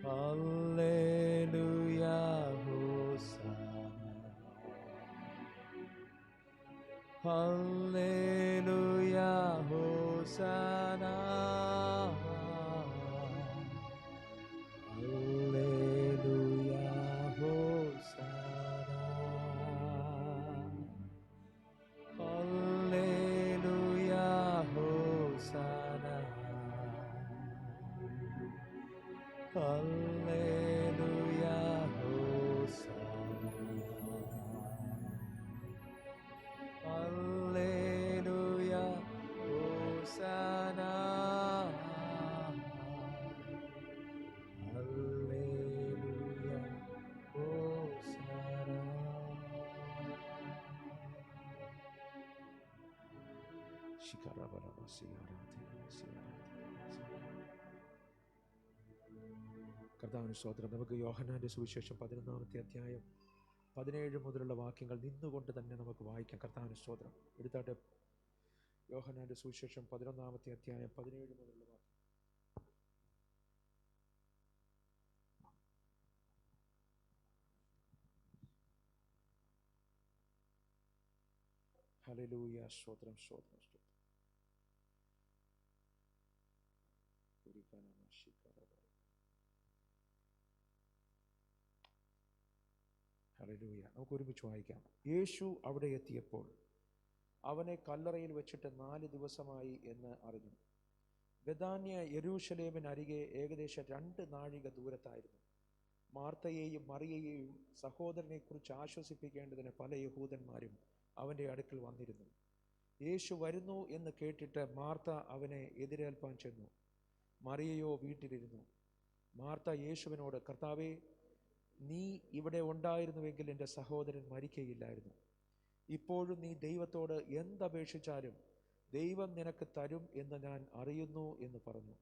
Hallelujah, Hosanna. Hallelujah, Hosanna. Hallelujah, Hosanna. Hallelujah, Hosanna. Hallelujah, Hosanna. Hallelujah, Hosanna. Hallelujah, Hosanna. കർത്താവിന് സ്തോത്രം. നമുക്ക് യോഹന്നാന്റെ സുവിശേഷം 11-ാമത്തെ അധ്യായം 17 മുതലുള്ള വാക്യങ്ങൾ നിന്നുകൊണ്ട് തന്നെ നമുക്ക് വായിക്കാം. കർത്താവിന് സ്തോത്രം. എടുത്താട്ടെ, യോഹന്നാന്റെ സുവിശേഷം 11-ാമത്തെ അധ്യായം 17 മുതലുള്ള വാക്യം. ഹല്ലേലൂയ. സ്തോത്രം, സ്തോത്രം, സ്തോത്രം. ഹല്ലേലൂയ. നമുക്ക് ഒരുമിച്ച് വായിക്കാം. യേശു അവിടെ എത്തിയപ്പോൾ അവനെ കല്ലറയിൽ വെച്ചിട്ട് 4 ദിവസമായി എന്ന് അറിഞ്ഞു. ബെഥാന്യ യെരൂശലേമിനരികെ ഏകദേശം 2 നാഴിക ദൂരത്തായിരുന്നു. മാർത്തയെയും മറിയയെയും സഹോദരനെക്കുറിച്ച് ആശ്വസിപ്പിക്കേണ്ടതിന് പല യഹൂദന്മാരും അവൻ്റെ അടുക്കൽ വന്നിരുന്നു. യേശു വരുന്നു എന്ന് കേട്ടിട്ട് മാർത്ത അവനെ എതിരേൽപ്പാൻ ചെന്നു. മറിയയോ വീട്ടിലിരുന്നു. മാർത്ത യേശുവിനോട്, കർത്താവേ, നീ ഇവിടെ ഉണ്ടായിരുന്നുവെങ്കിൽ എൻ്റെ സഹോദരൻ മരിക്കയില്ലായിരുന്നു. ഇപ്പോഴും നീ ദൈവത്തോട് എന്തപേക്ഷിച്ചാലും ദൈവം നിനക്ക് തരും എന്ന് ഞാൻ അറിയുന്നു എന്ന് പറഞ്ഞു.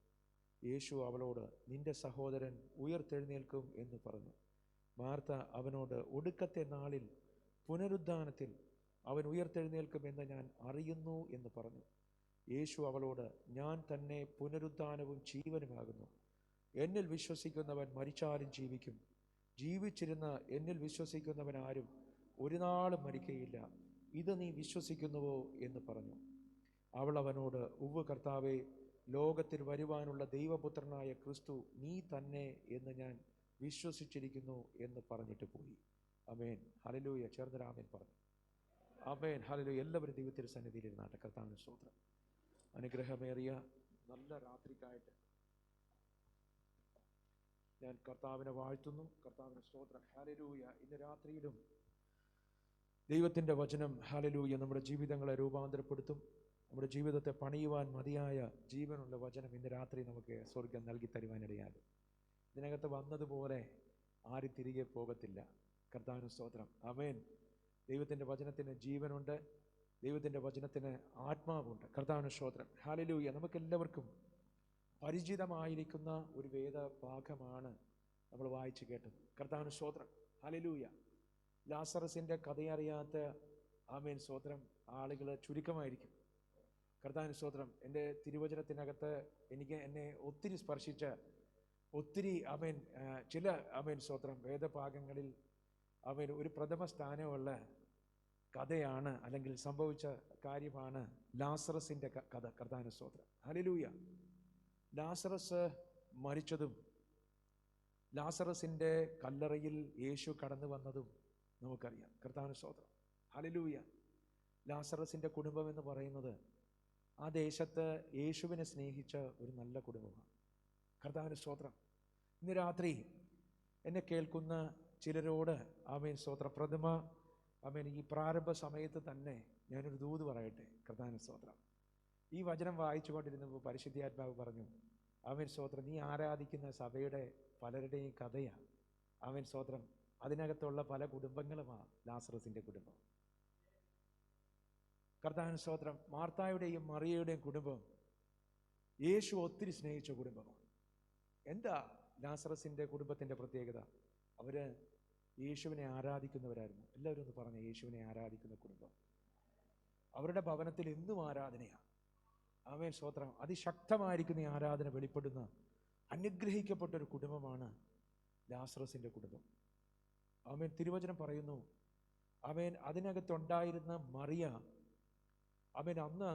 യേശു അവളോട്, നിന്റെ സഹോദരൻ ഉയർത്തെഴുന്നേൽക്കും എന്ന് പറഞ്ഞു. മാർത്ത അവനോട്, ഒടുക്കത്തെ നാളിൽ പുനരുദ്ധാനത്തിൽ അവൻ ഉയർത്തെഴുന്നേൽക്കുമെന്ന് ഞാൻ അറിയുന്നു എന്ന് പറഞ്ഞു. യേശു അവളോട്, ഞാൻ തന്നെ പുനരുദ്ധാനവും ജീവനുമാകുന്നു. എന്നിൽ വിശ്വസിക്കുന്നവൻ മരിച്ചാലും ജീവിക്കും. ജീവിച്ചിരുന്ന എന്നിൽ വിശ്വസിക്കുന്നവൻ ആരും ഒരു നാളും മരിക്കയില്ല. ഇത് നീ വിശ്വസിക്കുന്നുവോ എന്ന് പറഞ്ഞു. അവൾ അവനോട്, ഉവ്വ് കർത്താവേ, ലോകത്തിൽ വരുവാനുള്ള ദൈവപുത്രനായ ക്രിസ്തു നീ തന്നെ എന്ന് ഞാൻ വിശ്വസിച്ചിരിക്കുന്നു എന്ന് പറഞ്ഞിട്ട് പോയി. ആമേൻ. ഹല്ലേലൂയ. ചേർന്ന് ആമേൻ പറഞ്ഞു. ആമേൻ. ഹല്ലേലൂയ. എല്ലാവരും ദൈവത്തിന്റെ സന്നിധിയിലിരുന്നാട്ടെ. കർത്താവിന് സ്തോത്രം. അനുഗ്രഹമേറിയ നല്ല രാത്രിക്കായിട്ട് ഞാൻ കർത്താവിനെ വാഴ്ത്തുന്നു. കർത്താവിന് സ്തോത്രം. ഹല്ലേലൂയ. ഇന്ന് രാത്രിയിലും ദൈവത്തിൻ്റെ വചനം ഹല്ലേലൂയ നമ്മുടെ ജീവിതങ്ങളെ രൂപാന്തരപ്പെടുത്തും. നമ്മുടെ ജീവിതത്തെ പണിയുവാൻ മതിയായ ജീവനുള്ള വചനം ഇന്ന് രാത്രി നമുക്ക് സ്വർഗം നൽകി തരുവാനിടയാകും. ഇതിനകത്ത് വന്നതുപോലെ ആരും തിരികെ പോകത്തില്ല. കർത്താവിന് സ്തോത്രം. ആമേൻ. ദൈവത്തിൻ്റെ വചനത്തിന് ജീവനുണ്ട്. ദൈവത്തിൻ്റെ വചനത്തിന് ആത്മാവുണ്ട്. കർത്താവിന് സ്തോത്രം. ഹല്ലേലൂയ. നമുക്കെല്ലാവർക്കും പരിചിതമായിരിക്കുന്ന ഒരു വേദഭാഗമാണ് നമ്മൾ വായിച്ചു കേട്ടത്. കർത്താവിന് സ്തോത്രം. ഹല്ലേലൂയ. ലാസറസിൻ്റെ കഥയറിയാത്ത ആമേൻ സ്തോത്രം ആളുകൾ ചുരുക്കമായിരിക്കും. കർത്താവിന് സ്തോത്രം. എൻ്റെ തിരുവചനത്തിനകത്ത് എന്നെ ഒത്തിരി സ്പർശിച്ച ഒത്തിരി ആമേൻ ചില ആമേൻ സ്തോത്രം വേദഭാഗങ്ങളിൽ ആമേൻ ഒരു പ്രഥമ സ്ഥാനമുള്ള കഥയാണ്, അല്ലെങ്കിൽ സംഭവിച്ച കാര്യമാണ് ലാസറസിൻ്റെ കഥ. കർത്താവിന് സ്തോത്രം. ഹല്ലേലൂയ. ലാസറസ് മരിച്ചതും ലാസറസിൻ്റെ കല്ലറയിൽ യേശു കടന്നു വന്നതും നമുക്കറിയാം. കർത്താവിന് സ്തോത്രം. ഹല്ലേലൂയ. ലാസറസിൻ്റെ കുടുംബം എന്ന് പറയുന്നത് ആ ദേശത്ത് യേശുവിനെ സ്നേഹിച്ച ഒരു നല്ല കുടുംബമാണ്. കർത്താവിന് സ്തോത്രം. ഇന്ന് രാത്രി എന്നെ കേൾക്കുന്ന ചിലരോട് ആമേൻ സ്തോത്രം ആമേൻ ഈ പ്രാരംഭ സമയത്ത് തന്നെ ഞാനൊരു ദൂത് പറയട്ടെ. കർത്താവിന് സ്തോത്രം. ഈ വചനം വായിച്ചു കൊണ്ടിരുന്നപ്പോൾ പരിശുദ്ധാത്മാവ് പറഞ്ഞു, ആമേൻ സ്തോത്രം, നീ ആരാധിക്കുന്ന സഭയുടെ പലരുടെയും കഥയാണ്. ആമേൻ സ്തോത്രം. അതിനകത്തുള്ള പല കുടുംബങ്ങളുമാണ് ലാസറസിൻ്റെ കുടുംബം. കർത്താവിന് സ്തോത്രം. മാർത്തായുടെയും മറിയയുടെയും കുടുംബം യേശു ഒത്തിരി സ്നേഹിച്ച കുടുംബമാണ്. എന്താ ലാസറസിൻ്റെ കുടുംബത്തിൻ്റെ പ്രത്യേകത? അവര് യേശുവിനെ ആരാധിക്കുന്നവരായിരുന്നു. എല്ലാവരും ഒന്ന് പറഞ്ഞ, യേശുവിനെ ആരാധിക്കുന്ന കുടുംബം. അവരുടെ ഭവനത്തിൽ എന്നും ആരാധനയാണ്. ആമേൻ സ്തോത്രം. അതിശക്തമായിരിക്കുന്ന ഈ ആരാധന വെളിപ്പെടുന്ന അനുഗ്രഹിക്കപ്പെട്ട ഒരു കുടുംബമാണ് ലാസറസിൻ്റെ കുടുംബം. ആമേൻ. തിരുവചനം പറയുന്നു, ആമേൻ, അതിനകത്തുണ്ടായിരുന്ന മറിയ, ആമേൻ, അന്ന്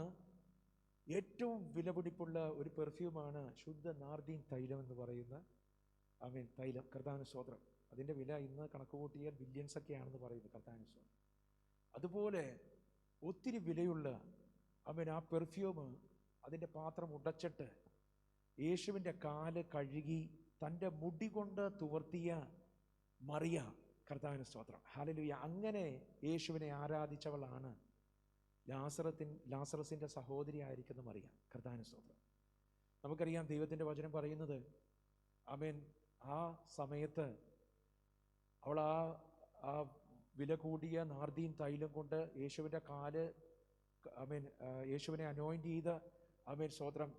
ഏറ്റവും വിലപിടിപ്പുള്ള ഒരു പെർഫ്യൂമാണ് ശുദ്ധ നാർദീൻ തൈലം എന്ന് പറയുന്ന, ആമേൻ, തൈലം. കർത്താവിന് സ്തോത്രം. അതിൻ്റെ വില ഇന്ന് കണക്ക് കൂട്ടിയാൽ ബില്യൺസ് ഒക്കെയാണെന്ന് പറയുന്നു. കർത്താവിന് സ്തോത്രം. അതുപോലെ ഒത്തിരി വിലയുള്ള, ആമേൻ, ആ പെർഫ്യൂം അതിൻ്റെ പാത്രം ഉടച്ചിട്ട് യേശുവിൻ്റെ കാല് കഴുകി തൻ്റെ മുടി കൊണ്ട് തുവർത്തിയ മറിയ, കർത്താവിന് സ്തോത്രം, ഹല്ലേലൂയ. അങ്ങനെ യേശുവിനെ ആരാധിച്ചവളാണ് ലാസറസിൻ്റെ സഹോദരി ആയിരിക്കുന്ന മറിയ. കർത്താവിന് സ്തോത്രം. നമുക്കറിയാം ദൈവത്തിൻ്റെ വചനം പറയുന്നത്, ആമേൻ, ആ സമയത്ത് അവൾ ആ വില കൂടിയ നാർദീൻ തൈലം കൊണ്ട് യേശുവിൻ്റെ കാല്, ആമേൻ, യേശുവിനെ അനോയിൻ്റ് ചെയ്ത്, ആമേൻ, സ്തോത്രം,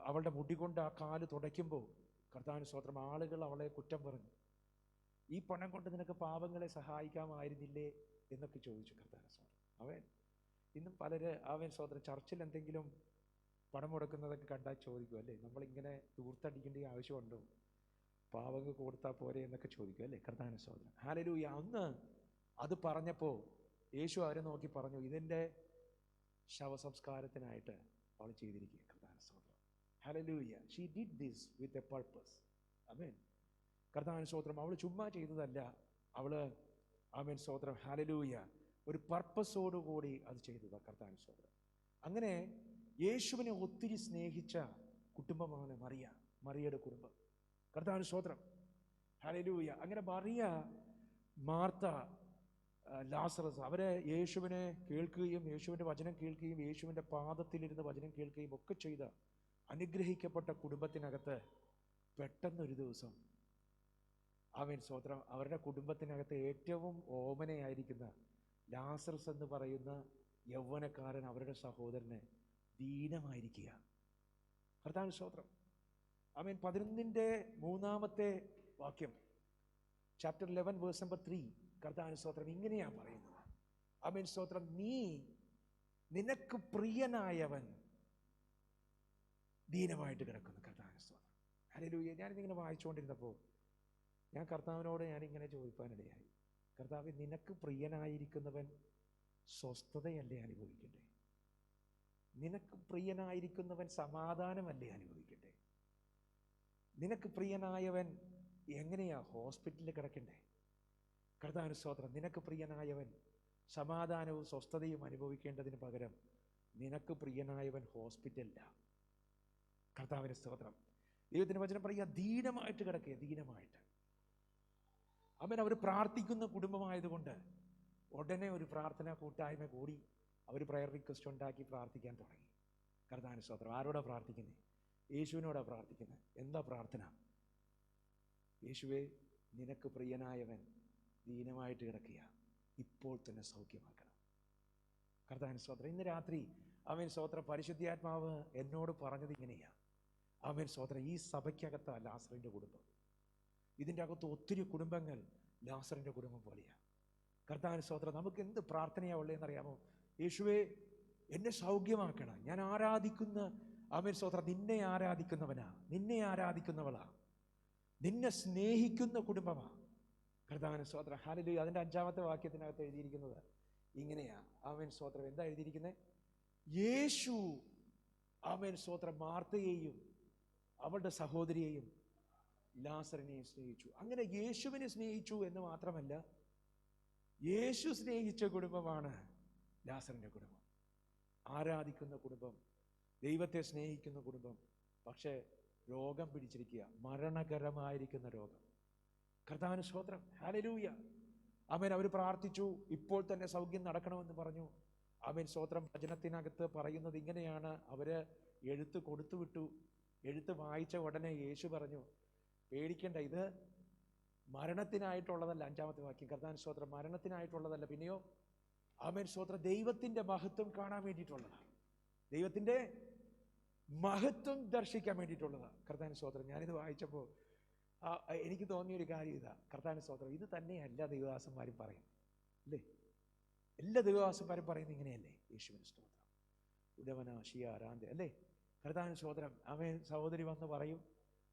അവളുടെ മുടി കൊണ്ട് ആ കാല് തുടയ്ക്കുമ്പോൾ, കർത്താവിന് സ്തോത്രം, ആളുകൾ അവളെ കുറ്റം പറഞ്ഞു. ഈ പണം കൊണ്ട് നിനക്ക് പാപങ്ങളെ സഹായിക്കാമായിരുന്നില്ലേ എന്നൊക്കെ ചോദിച്ചു. കർത്താവിന് സ്തോത്രം. അവൻ ഇന്നും പലര്, അവൻ സ്തോത്രം, ചർച്ചിൽ എന്തെങ്കിലും പണം മുടക്കുന്നതൊക്കെ കണ്ടാൽ ചോദിക്കും, അല്ലേ, നമ്മളിങ്ങനെ ദൂർത്തടിക്കേണ്ട ആവശ്യമുണ്ടോ, പാവങ്ങൾ കൊടുത്താൽ പോരെ എന്നൊക്കെ ചോദിക്കും, അല്ലേ. കർത്താവിന് സ്തോത്രം, ഹല്ലേലൂയ. അന്ന് അത് പറഞ്ഞപ്പോൾ യേശു അവരെ നോക്കി പറഞ്ഞു, ഇതിൻ്റെ ശവസംസ്കാരത്തിനായിട്ട് അവൾ ചെയ്തിരിക്കുക. കർത്താവിന് സ്തോത്രം, ഹല്ലേലൂയ. She did this with a purpose. ആമേൻ. കർത്താവിന് സ്തോത്രം. അവൾ ചുമ്മാ ചെയ്തതല്ല, അവൾ, ആമേൻ, സ്തോത്രം, ഹല്ലേലൂയ, ഒരു പർപ്പസോടുകൂടി അത് ചെയ്തതാണ്. കർത്താവിന് സ്തോത്രം. അങ്ങനെ യേശുവിനെ ഒത്തിരി സ്നേഹിച്ച കുടുംബമാണ് മറിയയുടെ കുടുംബം. കർത്താവിന് സ്തോത്രം, ഹല്ലേലൂയ. അങ്ങനെ മറിയ, മാർത്ത, ലാസറസ്, അവരെ യേശുവിനെ കേൾക്കുകയും യേശുവിൻ്റെ വചനം കേൾക്കുകയും യേശുവിൻ്റെ പാദത്തിലിരുന്ന് വചനം കേൾക്കുകയും ഒക്കെ ചെയ്ത അനുഗ്രഹിക്കപ്പെട്ട കുടുംബത്തിനകത്ത് പെട്ടെന്നൊരു ദിവസം, ആമേൻ, സ്തോത്രം, അവരുടെ കുടുംബത്തിനകത്ത് ഏറ്റവും ഓമനയായിരിക്കുന്ന ലാസറസ് എന്ന് പറയുന്ന യൗവനക്കാരൻ അവരുടെ സഹോദരന് ദീനമായിരിക്കുക. കർത്താവിന് സ്തോത്രം, ആമേൻ. 11-ാമത്തെ വാക്യം, ചാപ്റ്റർ 11 വേഴ്സ് നമ്പർ 3, കർത്താവിന് സ്തോത്രം, ഇങ്ങനെയാണ് പറയുന്നത്, ആമേൻ, സ്തോത്രം, നിനക്ക് പ്രിയനായവൻ ദീനമായിട്ട് കിടക്കുന്നു. കർത്താവിന് സ്തോത്രം, ഹല്ലേലൂയ. ഞാനിതിങ്ങനെ വായിച്ചുകൊണ്ടിരുന്നപ്പോൾ ഞാൻ കർത്താവിനോട് ഞാനിങ്ങനെ ചോദിക്കാനിടയായി, കർത്താവ്, നിനക്ക് പ്രിയനായിരിക്കുന്നവൻ സ്വസ്ഥതയല്ലേ അനുഭവിക്കട്ടെ? നിനക്ക് പ്രിയനായിരിക്കുന്നവൻ സമാധാനമല്ലേ അനുഭവിക്കട്ടെ? നിനക്ക് പ്രിയനായവൻ എങ്ങനെയാ ഹോസ്പിറ്റലിൽ കിടക്കണ്ടേ? കർത്താവിന് സ്തോത്രം. നിനക്ക് പ്രിയനായവൻ സമാധാനവും സ്വസ്ഥതയും അനുഭവിക്കേണ്ടതിന് പകരം നിനക്ക് പ്രിയനായവൻ ഹോസ്പിറ്റലിലാണ്. കർത്താവിന് സ്തോത്രം. ദൈവത്തിൻ്റെ വചനം പറയുക, ദീനമായിട്ട് കിടക്കുക, ദീനമായിട്ട്. അവൻ അവർ പ്രാർത്ഥിക്കുന്ന കുടുംബമായതുകൊണ്ട് ഉടനെ ഒരു പ്രാർത്ഥന കൂട്ടായ്മ കൂടി അവർ പ്രയർ റിക്വസ്റ്റ് ഉണ്ടാക്കി പ്രാർത്ഥിക്കാൻ തുടങ്ങി. കർത്താവിന് സ്തോത്രം. ആരോടാ പ്രാർത്ഥിക്കുന്നത്? യേശുവിനോടാ പ്രാർത്ഥിക്കുന്നത്. എന്താ പ്രാർത്ഥന? യേശുവേ, നിനക്ക് പ്രിയനായവൻ ദീനമായിട്ട് കിടക്കുക, ഇപ്പോൾ തന്നെ സൗഖ്യമാക്കണം. കർത്താവിന് സ്തോത്രം. ഇന്ന് രാത്രി, ആമേൻ, സ്തോത്രം, പരിശുദ്ധാത്മാവ് എന്നോട് പറഞ്ഞത് ഇങ്ങനെയാണ്, ആമേൻ, സ്തോത്രം, ഈ സഭയ്ക്കകത്ത് ലാസറിൻ്റെ കുടുംബം, ഇതിൻ്റെ അകത്ത് ഒത്തിരി കുടുംബങ്ങൾ ലാസറിൻ്റെ കുടുംബം പോലെയാണ്. കർത്താവിന് സ്തോത്രം. നമുക്ക് എന്ത് പ്രാർത്ഥനയാണ് ഉള്ളതെന്നറിയാമോ? യേശുവേ, എന്നെ സൗഖ്യമാക്കണം. ഞാൻ ആരാധിക്കുന്ന, ആമേൻ, സ്തോത്രം, നിന്നെ ആരാധിക്കുന്നവനാ, നിന്നെ ആരാധിക്കുന്നവളാ, നിന്നെ സ്നേഹിക്കുന്ന കുടുംബമാണ്. കർത്താവിന് സ്തോത്രം, ഹല്ലേലൂയ. അതിൻ്റെ 5-ാമത്തെ വാക്യത്തിനകത്ത് എഴുതിയിരിക്കുന്നത് ഇങ്ങനെയാ, ആമേൻ, സ്തോത്രം. എന്താ എഴുതിയിരിക്കുന്നത്? യേശു, ആമേൻ, സ്തോത്രം, മാർത്തയെയും അവളുടെ സഹോദരിയെയും ലാസറിനെയും സ്നേഹിച്ചു. അങ്ങനെ യേശുവിനെ സ്നേഹിച്ചു എന്ന് മാത്രമല്ല, യേശു സ്നേഹിച്ച കുടുംബമാണ് ലാസറിൻ്റെ കുടുംബം. ആരാധിക്കുന്ന കുടുംബം, ദൈവത്തെ സ്നേഹിക്കുന്ന കുടുംബം. പക്ഷേ രോഗം പിടിച്ചിരിക്കുക, മരണകരമായിരിക്കുന്ന രോഗം. കർത്താവിന് സ്തോത്രം, ഹല്ലേലൂയ. ആമേൻ. അവർ പ്രാർത്ഥിച്ചു, ഇപ്പോൾ തന്നെ സൗഖ്യം നടക്കണമെന്ന് പറഞ്ഞു. ആമേൻ, സ്തോത്രം. വചനത്തിനകത്ത് പറയുന്നത് ഇങ്ങനെയാണ്, അവർ എഴുത്ത് കൊടുത്തു വിട്ടു. എഴുത്ത് വായിച്ച ഉടനെ യേശു പറഞ്ഞു, പേടിക്കേണ്ട, ഇത് മരണത്തിനായിട്ടുള്ളതല്ല. 5-ാമത്തെ വാക്യം, കർത്താവിന് സ്തോത്രം, മരണത്തിനായിട്ടുള്ളതല്ല, പിന്നെയോ, ആമേൻ, സ്തോത്രം, ദൈവത്തിൻ്റെ മഹത്വം കാണാൻ വേണ്ടിയിട്ടുള്ളതാണ്, ദൈവത്തിൻ്റെ മഹത്വം ദർശിക്കാൻ വേണ്ടിയിട്ടുള്ളതാണ്. കർത്താവിന് സ്തോത്രം. ഞാനിത് വായിച്ചപ്പോൾ എനിക്ക് തോന്നിയൊരു കാര്യം ഇതാ, കർത്താവിന് സ്തോത്രം, ഇത് തന്നെയല്ല ദൈവദാസന്മാരും പറയും, അല്ലേ? എല്ലാ ദൈവദാസന്മാരും പറയുന്നത് ഇങ്ങനെയല്ലേ? യേശുവിന് സ്തോത്രം, ഉടവന ഷിയാരാന്ത, അല്ലേ? കർത്താവിന് സ്തോത്രം. ആമേൻ. സഹോദരി വന്ന് പറയും,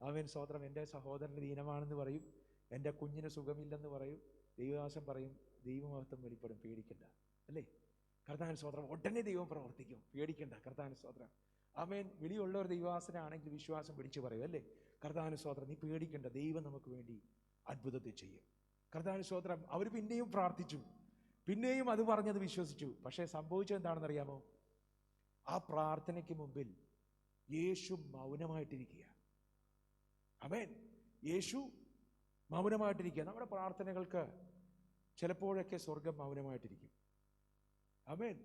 ആമേൻ സ്തോത്രം. എൻ്റെ സഹോദരന് ദീനമാണെന്ന് പറയും, എൻ്റെ കുഞ്ഞിന് സുഖമില്ലെന്ന് പറയും. ദൈവദാസൻ പറയും ദൈവമഹത്വം വെളിപ്പെടും, പേടിക്കണ്ട. അല്ലേ? കർത്താവിന് സ്തോത്രം. ഉടനെ ദൈവം പ്രവർത്തിക്കും, പേടിക്കണ്ട. കർത്താവിന് സ്തോത്രം. ആമേൻ. വിളിയുള്ള ഒരു ദൈവദാസനാണെങ്കിൽ വിശ്വാസം പിടിച്ചു പറയും. അല്ലേ? കർത്താവിന് സ്തോത്രം. നീ പേടിക്കണ്ട, ദൈവം നമുക്ക് വേണ്ടി അത്ഭുതത്തെ ചെയ്യും. കർത്താവിന് സ്തോത്രം. അവർ പിന്നെയും പ്രാർത്ഥിച്ചു, പിന്നെയും അത് പറഞ്ഞത് വിശ്വസിച്ചു. പക്ഷേ സംഭവിച്ചത് എന്താണെന്നറിയാമോ? ആ പ്രാർത്ഥനയ്ക്ക് മുമ്പിൽ യേശു മൗനമായിട്ടിരിക്കുക. ആമേൻ. യേശു മൗനമായിട്ടിരിക്കുക. നമ്മുടെ പ്രാർത്ഥനകൾക്ക് ചിലപ്പോഴൊക്കെ സ്വർഗം മൗനമായിട്ടിരിക്കും. ആമേൻ.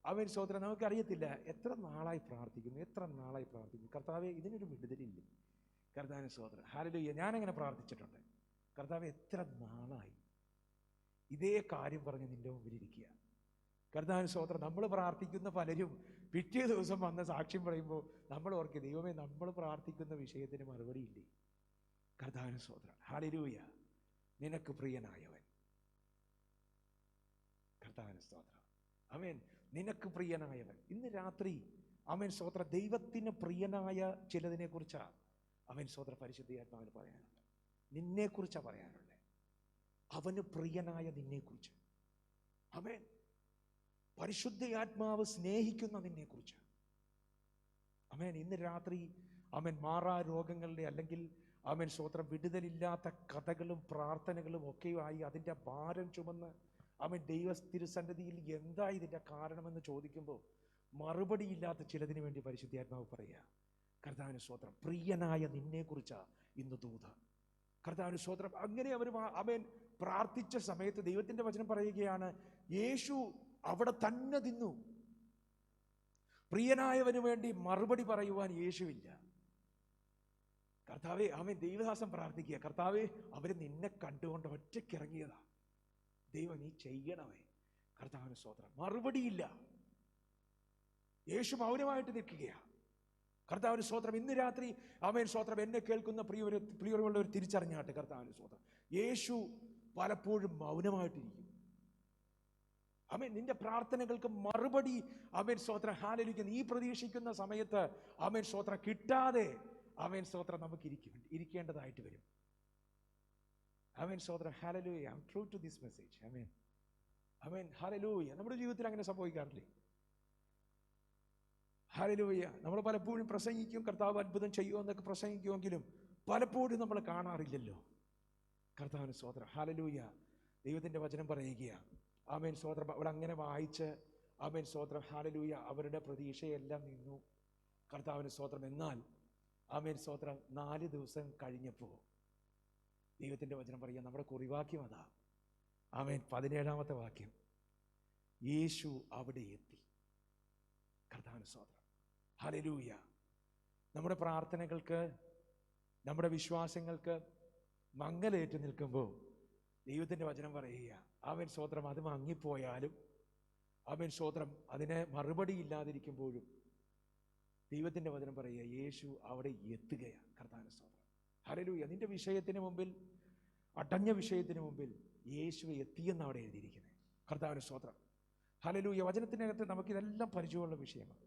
ആമേൻ സ്തോത്രം. നമുക്കറിയത്തില്ല എത്ര നാളായി പ്രാർത്ഥിക്കുന്നു, എത്ര നാളായി പ്രാർത്ഥിക്കുന്നു. കർത്താവേ, ഇതിനൊരു വിടുതലില്ലേ? കർത്താവിന് സ്തോത്രം. ഹല്ലേലൂയ. ഞാനങ്ങനെ പ്രാർത്ഥിച്ചിട്ടുണ്ട്. കർത്താവേ, എത്ര നാളായി ഇതേ കാര്യം പറഞ്ഞ് നിന്റെ മുമ്പിലിരിക്കുക. കർത്താവിന് സ്തോത്രം. നമ്മൾ പ്രാർത്ഥിക്കുന്ന പലരും പിറ്റേ ദിവസം വന്ന് സാക്ഷ്യം പറയുമ്പോൾ നമ്മൾ ഓർക്കുക, ദൈവമേ, നമ്മൾ പ്രാർത്ഥിക്കുന്ന വിഷയത്തിന് മറുപടിയില്ലേ? കർത്താവിന് സ്തോത്രം. ഹല്ലേലൂയ. നിനക്ക് പ്രിയനായവൻ. കർത്താവിന് സ്തോത്രം. ആമേൻ. നിനക്ക് പ്രിയനായവൻ. ഇന്ന് രാത്രി ആമേൻ സ്തോത്രം, ദൈവത്തിന് പ്രിയനായ ചിലതിനെ കുറിച്ചാണ് ആമേൻ സ്തോത്രം പരിശുദ്ധാത്മാവിന് പറയാനുള്ളത്. നിന്നെക്കുറിച്ചാണ് പറയാനുള്ളത്. അവന് പ്രിയനായ നിന്നെക്കുറിച്ച്. ആമേൻ. പരിശുദ്ധാത്മാവ് സ്നേഹിക്കുന്ന നിന്നെക്കുറിച്ച്. ആമേൻ. ഇന്ന് രാത്രി ആമേൻ മാറാ രോഗങ്ങളുടെ അല്ലെങ്കിൽ ആമേൻ സ്തോത്രം വിടുതലില്ലാത്ത കഥകളും പ്രാർത്ഥനകളും ഒക്കെയായി അതിൻ്റെ ഭാരം ചുമന്ന് ആമേൻ ദൈവ തിരുസന്നിധിയിൽ എന്താ ഇതിൻ്റെ കാരണമെന്ന് ചോദിക്കുമ്പോൾ മറുപടിയില്ലാത്ത ചിലതിന് വേണ്ടി പരിശുദ്ധാത്മാവ് പറയുക. കർത്താവിന് സ്തോത്രം. പ്രിയനായ നിന്നെക്കുറിച്ചാണ് ഇന്ന് ദൂത. കർത്താവിന് സ്തോത്രം. അങ്ങനെ അവർ ആമേൻ പ്രാർത്ഥിച്ച സമയത്ത് ദൈവത്തിൻ്റെ വചനം പറയുകയാണ്, യേശു അവിടെ തന്നെ നിന്നു. പ്രിയനായവന് വേണ്ടി മറുപടി പറയുവാൻ യേശുവില്ല. കർത്താവേ, ആമേൻ. ദൈവദാസൻ പ്രാർത്ഥിക്കുക, കർത്താവേ, അവർ നിന്നെ കണ്ടുകൊണ്ട് ഒറ്റയ്ക്കിറങ്ങിയതാ. ദൈവം നീ ചെയ്യണമേ. കർത്താവിന് സ്തോത്രം. മറുപടിയില്ല. യേശു മൗനമായിട്ട് നിൽക്കുകയാണ്. കർത്താവിന് സ്തോത്രം. ഇന്ന് രാത്രി ആമേൻ സ്തോത്രം എന്നെ കേൾക്കുന്ന പ്രിയരുള്ളവർ തിരിച്ചറിഞ്ഞാട്ടെ. കർത്താവിന് സ്തോത്രം. യേശു പലപ്പോഴും മൗനമായിട്ടിരിക്കും. ആമേൻ. നിന്റെ പ്രാർത്ഥനകൾക്ക് മറുപടി ആമേൻ സ്തോത്രം ഹല്ലേലൂയ നീ പ്രതീക്ഷിക്കുന്ന സമയത്ത് ആമേൻ സ്തോത്രം കിട്ടാതെ ആമേൻ സ്തോത്രം നമുക്ക് ഇരിക്കേണ്ടതായിട്ട് വരും. ആമേൻ സ്തോത്രം. ഹല്ലേലൂയ. I am true to this message. ആമേൻ. ആമേൻ. ഹല്ലേലൂയ. നമ്മുടെ ജീവിതത്തിൽ അങ്ങനെ സംഭവിക്കാറില്ലേ? ഹല്ലേലൂയ. നമ്മൾ പലപ്പോഴും പ്രസംഗിക്കും, കർത്താവ് അത്ഭുതം ചെയ്യുമോ എന്നൊക്കെ പ്രസംഗിക്കുമെങ്കിലും പലപ്പോഴും നമ്മൾ കാണാറില്ലല്ലോ. കർത്താവിന് സ്തോത്രം. ഹല്ലേലൂയ. ദൈവത്തിൻ്റെ വചനം പറയുകയാണ്. ആമേൻ സ്തോത്രം. അവിടെ അങ്ങനെ വായിച്ച് ആമേൻ സ്തോത്രം ഹല്ലേലൂയ അവരുടെ പ്രതീക്ഷയെല്ലാം നിന്നു. കർത്താവിന് സ്തോത്രം. എന്നാൽ ആമേൻ സ്തോത്രം 4 ദിവസം കഴിഞ്ഞപ്പോൾ ദൈവത്തിൻ്റെ വചനം പറയുക, നമ്മുടെ കുറിവാക്യം അതാ. ആമേൻ 17-ാമത്തെ വാക്യം. യേശു അവിടെ എത്തി. കർത്താവിന് സ്തോത്രം. ഹല്ലേലൂയ. നമ്മുടെ പ്രാർത്ഥനകൾക്ക്, നമ്മുടെ വിശ്വാസങ്ങൾക്ക് മങ്ങലേറ്റ് നിൽക്കുമ്പോൾ ദൈവത്തിൻ്റെ വചനം പറയുക, ആമേൻ സ്തോത്രം, അത് മങ്ങിപ്പോയാലും ആമേൻ സ്തോത്രം അതിന് മറുപടി ഇല്ലാതിരിക്കുമ്പോഴും ദൈവത്തിൻ്റെ വചനം പറയുക, യേശു അവിടെ എത്തുകയാണ്. കർത്താവിന് സ്തോത്രം. ഹല്ലേലൂയ. നിന്റെ വിഷയത്തിന് മുമ്പിൽ, അടഞ്ഞ വിഷയത്തിന് മുമ്പിൽ യേശു എത്തിയെന്ന് അവിടെ എഴുതിയിരിക്കുന്നത്. കർത്താവിന് സ്തോത്രം. ഹല്ലേലൂയ. വചനത്തിനകത്ത് നമുക്കിതെല്ലാം പരിചയമുള്ള വിഷയമാണ്.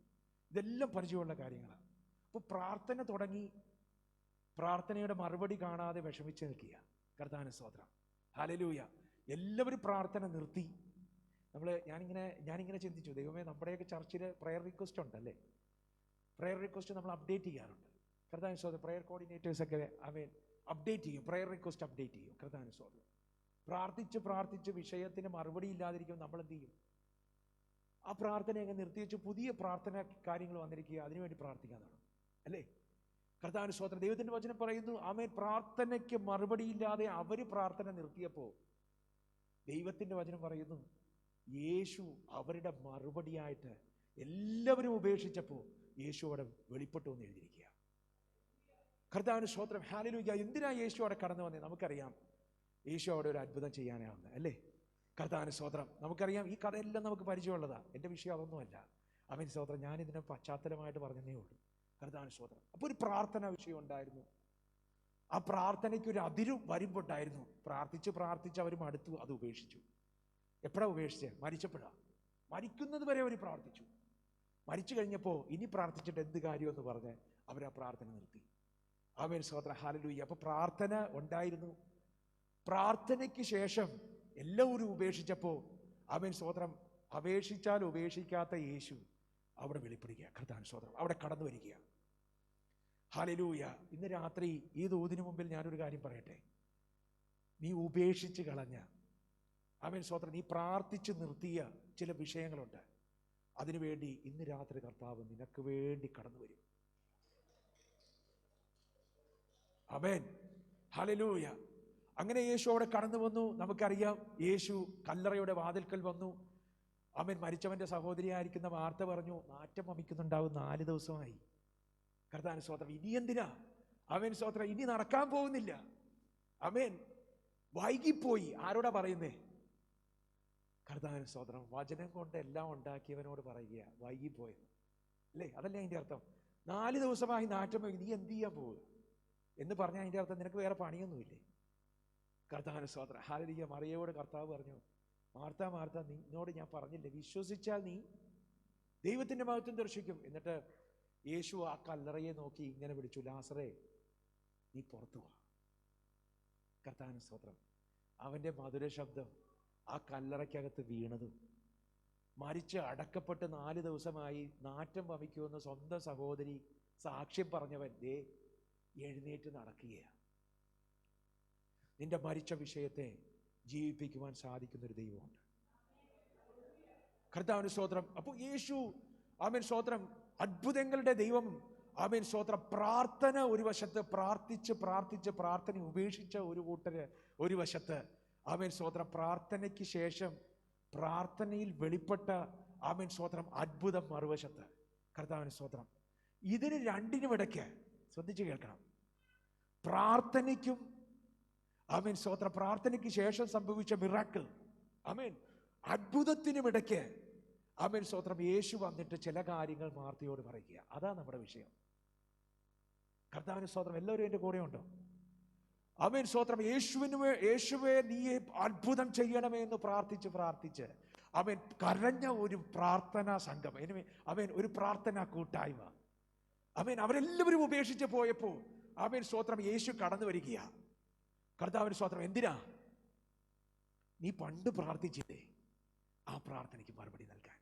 ഇതെല്ലാം പരിചയമുള്ള കാര്യങ്ങളാണ്. അപ്പോൾ പ്രാർത്ഥന തുടങ്ങി, പ്രാർത്ഥനയുടെ മറുപടി കാണാതെ വിഷമിച്ച് നിൽക്കുക. കർത്താവിന് സ്തോത്രം. ഹല്ലേലൂയ. എല്ലാവരും പ്രാർത്ഥന നിർത്തി. ഞാനിങ്ങനെ ചിന്തിച്ചു, ദൈവമേ, നമ്മുടെയൊക്കെ ചർച്ചിൽ പ്രെയർ റിക്വസ്റ്റ് ഉണ്ടല്ലേ? പ്രെയർ റിക്വസ്റ്റ് നമ്മൾ അപ്ഡേറ്റ് ചെയ്യാറുണ്ട്. കർത്താവിന് സ്തോത്രം. പ്രെയർ കോർഡിനേറ്റേഴ്സൊക്കെ ആമേൻ അപ്ഡേറ്റ് ചെയ്യും, പ്രെയർ റിക്വസ്റ്റ് അപ്ഡേറ്റ് ചെയ്യും. കർത്താവിന് സ്തോത്രം. പ്രാർത്ഥിച്ച് വിഷയത്തിന് മറുപടി ഇല്ലാതിരിക്കും നമ്മൾ എന്ത് ചെയ്യും? ആ പ്രാർത്ഥന അങ്ങ് നിർത്തിവെച്ച് പുതിയ പ്രാർത്ഥന കാര്യങ്ങൾ വന്നിരിക്കുക, അതിനുവേണ്ടി പ്രാർത്ഥിക്കാനാണ് അല്ലേ? കർത്താവിന് സ്തോത്രം. ദൈവത്തിൻ്റെ വചനം പറയുന്നു, ആമേൻ പ്രാർത്ഥനയ്ക്ക് മറുപടിയില്ലാതെ അവർ പ്രാർത്ഥന നിർത്തിയപ്പോൾ ദൈവത്തിൻ്റെ വചനം പറയുന്നു, യേശു അവരുടെ മറുപടിയായിട്ട് എല്ലാവരും ഉപേക്ഷിച്ചപ്പോൾ യേശു അവിടെ വെളിപ്പെട്ടു എന്ന് എഴുതിയിരിക്കുക. കർത്താവിന് സ്തോത്രം. ഹല്ലേലൂയ. എന്തിനാ യേശു അവിടെ കടന്നു വന്നത്? നമുക്കറിയാം, യേശു അവിടെ ഒരു അത്ഭുതം ചെയ്യാനാവുന്നത് അല്ലേ? കർത്താവിന് സ്തോത്രം. നമുക്കറിയാം, ഈ കഥയെല്ലാം നമുക്ക് പരിചയമുള്ളതാണ്. എൻ്റെ വിഷയം അതൊന്നുമല്ല. ആമേൻ സ്തോത്രം. ഞാനിതിനെ പശ്ചാത്തലമായിട്ട് പറഞ്ഞതേ ഉള്ളൂ. കർത്താവിന് സ്തോത്രം. അപ്പോൾ ഒരു പ്രാർത്ഥന വിഷയം ഉണ്ടായിരുന്നു. ആ പ്രാർത്ഥനയ്ക്ക് ഒരു വരുമ്പുണ്ടായിരുന്നു. പ്രാർത്ഥിച്ച് അവർ മടുത്തു, അത് ഉപേക്ഷിച്ചു. എപ്പോഴാണ് ഉപേക്ഷിച്ചത്? മരിച്ചപ്പോഴാണ്. മരിക്കുന്നത് വരെ അവർ പ്രാർത്ഥിച്ചു. മരിച്ചു കഴിഞ്ഞപ്പോൾ ഇനി പ്രാർത്ഥിച്ചിട്ട് എന്ത് കാര്യമെന്ന് പറഞ്ഞ് അവർ ആ പ്രാർത്ഥന നിർത്തി. ആമേൻ സ്തോത്രം. ഹല്ലേലൂയ. അപ്പൊ പ്രാർത്ഥന ഉണ്ടായിരുന്നു. പ്രാർത്ഥനയ്ക്ക് ശേഷം എല്ലാവരും ഉപേക്ഷിച്ചപ്പോൾ ആമേൻ സ്തോത്രം, അപേക്ഷിച്ചാൽ ഉപേക്ഷിക്കാത്ത യേശു അവിടെ വെളിപ്പെടുക. കർത്താവിന് സ്തോത്രം. അവിടെ കടന്നു വരിക. ഹല്ലേലൂയ. ഇന്ന് രാത്രി ഈ ദൂതിന് മുമ്പിൽ ഞാനൊരു കാര്യം പറയട്ടെ. നീ ഉപേക്ഷിച്ച് കളഞ്ഞ ആമേൻ സ്തോത്രം, നീ പ്രാർത്ഥിച്ച് നിർത്തിയ ചില വിഷയങ്ങളുണ്ട്. അതിനുവേണ്ടി ഇന്ന് രാത്രി കർത്താവ് നിനക്ക് വേണ്ടി കടന്നു വരും. ആമേൻ. ഹല്ലേലൂയ. അങ്ങനെ യേശു അവിടെ കടന്നു വന്നു. നമുക്കറിയാം, യേശു കല്ലറയുടെ വാതിൽക്കൽ വന്നു. ആമേൻ. മരിച്ചവന്റെ സഹോദരിയായിരിക്കുന്ന മാർത്ത പറഞ്ഞു, നാറ്റം വമിക്കുന്നുണ്ടാവും, 4 ദിവസമായി. കർത്താവിന് സ്തോത്രം. ഇനി എന്തിനാ? ആമേൻ സ്തോത്രം. ഇനി നടക്കാൻ പോകുന്നില്ല. ആമേൻ. വൈകിപ്പോയി. ആരോടാ പറയുന്നേ? കർത്താവിന് സ്തോത്രം. വചനം കൊണ്ട് എല്ലാം ഉണ്ടാക്കിയവനോട് പറയുക, വൈകിപ്പോയെന്ന്. അല്ലേ? അതല്ലേ അതിൻ്റെ അർത്ഥം? 4 ദിവസമായി നാറ്റം വയ്ക്കും, നീ എന്ത് ചെയ്യാൻ പോകുക എന്ന് പറഞ്ഞാൽ അതിൻ്റെ അർത്ഥം നിനക്ക് വേറെ പണിയൊന്നുമില്ലേ? കർത്താവിന് സ്തോത്രം. ഹല്ലേലൂയ. മറിയയോട് കർത്താവ് പറഞ്ഞു, മാർത്ത മാർത്ത, നിന്നോട് ഞാൻ പറഞ്ഞില്ലേ, വിശ്വസിച്ചാൽ നീ ദൈവത്തിൻ്റെ മഹത്വം ദർശിക്കും. എന്നിട്ട് യേശു ആ കല്ലറയെ നോക്കി ഇങ്ങനെ വിളിച്ചു, ലാസറേ, നീ പുറത്തു വാ. കർത്താവിന് സ്തോത്രം. അവൻ്റെ മധുര ശബ്ദം ആ കല്ലറയ്ക്കകത്ത് വീണതും, മരിച്ച് അടക്കപ്പെട്ട് 4 ദിവസമായി നാറ്റം വമിക്കുമെന്ന് സ്വന്തം സഹോദരി സാക്ഷ്യം പറഞ്ഞവൻ ദേ എഴുന്നേറ്റ് നടക്കുകയാണ്. നിന്റെ മരിച്ച വിഷയത്തെ ജീവിപ്പിക്കുവാൻ സാധിക്കുന്നൊരു ദൈവമുണ്ട്. കർത്താവിന് സ്തോത്രം. അപ്പോൾ യേശു ആമേൻ സ്തോത്രം അത്ഭുതങ്ങളുടെ ദൈവം. ആമേൻ സ്തോത്രം. പ്രാർത്ഥന ഒരു വശത്ത്, പ്രാർത്ഥിച്ച് പ്രാർത്ഥന ഉപേക്ഷിച്ച ഒരു കൂട്ടര് ഒരു വശത്ത്. ആമേൻ സ്തോത്രം. പ്രാർത്ഥനയ്ക്ക് ശേഷം പ്രാർത്ഥനയിൽ വെളിപ്പെട്ട ആമേൻ സ്തോത്രം അത്ഭുതം മറുവശത്ത്. കർത്താവിന് സ്തോത്രം. ഇതിന് രണ്ടിനും ഇടയ്ക്ക് ശ്രദ്ധിച്ച് കേൾക്കണം. പ്രാർത്ഥനയ്ക്കും ആമേൻ സ്തോത്രം, പ്രാർത്ഥനയ്ക്ക് ശേഷം സംഭവിച്ച മിറാക്കിൾ, ആമേൻ, അത്ഭുതത്തിനും ഇടയ്ക്ക് ആമേൻ സ്തോത്രം യേശു വന്നിട്ട് ചില കാര്യങ്ങൾ മാർത്തയോട് പറയുക. അതാ നമ്മുടെ വിഷയം. കർത്താവിന് സ്തോത്രം. എല്ലാവരും എൻ്റെ കൂടെ ഉണ്ടോ? ആമേൻ സ്തോത്രം. യേശുവേ നീ അത്ഭുതം ചെയ്യണമേ എന്ന് പ്രാർത്ഥിച്ച് അവൻ കരഞ്ഞ ഒരു പ്രാർത്ഥനാ സംഘം, അവൻ ഒരു പ്രാർത്ഥനാ കൂട്ടായ്മ. അവൻ അവരെല്ലാവരും ഉപേക്ഷിച്ച് പോയപ്പോൾ ആമേൻ സ്തോത്രം യേശു കടന്നു വരികയാ. കർത്താവിന് സ്തോത്രം. എന്തിനാ? നീ പണ്ട് പ്രാർത്ഥിച്ചില്ലേ, ആ പ്രാർത്ഥനയ്ക്ക് മറുപടി നൽകാൻ.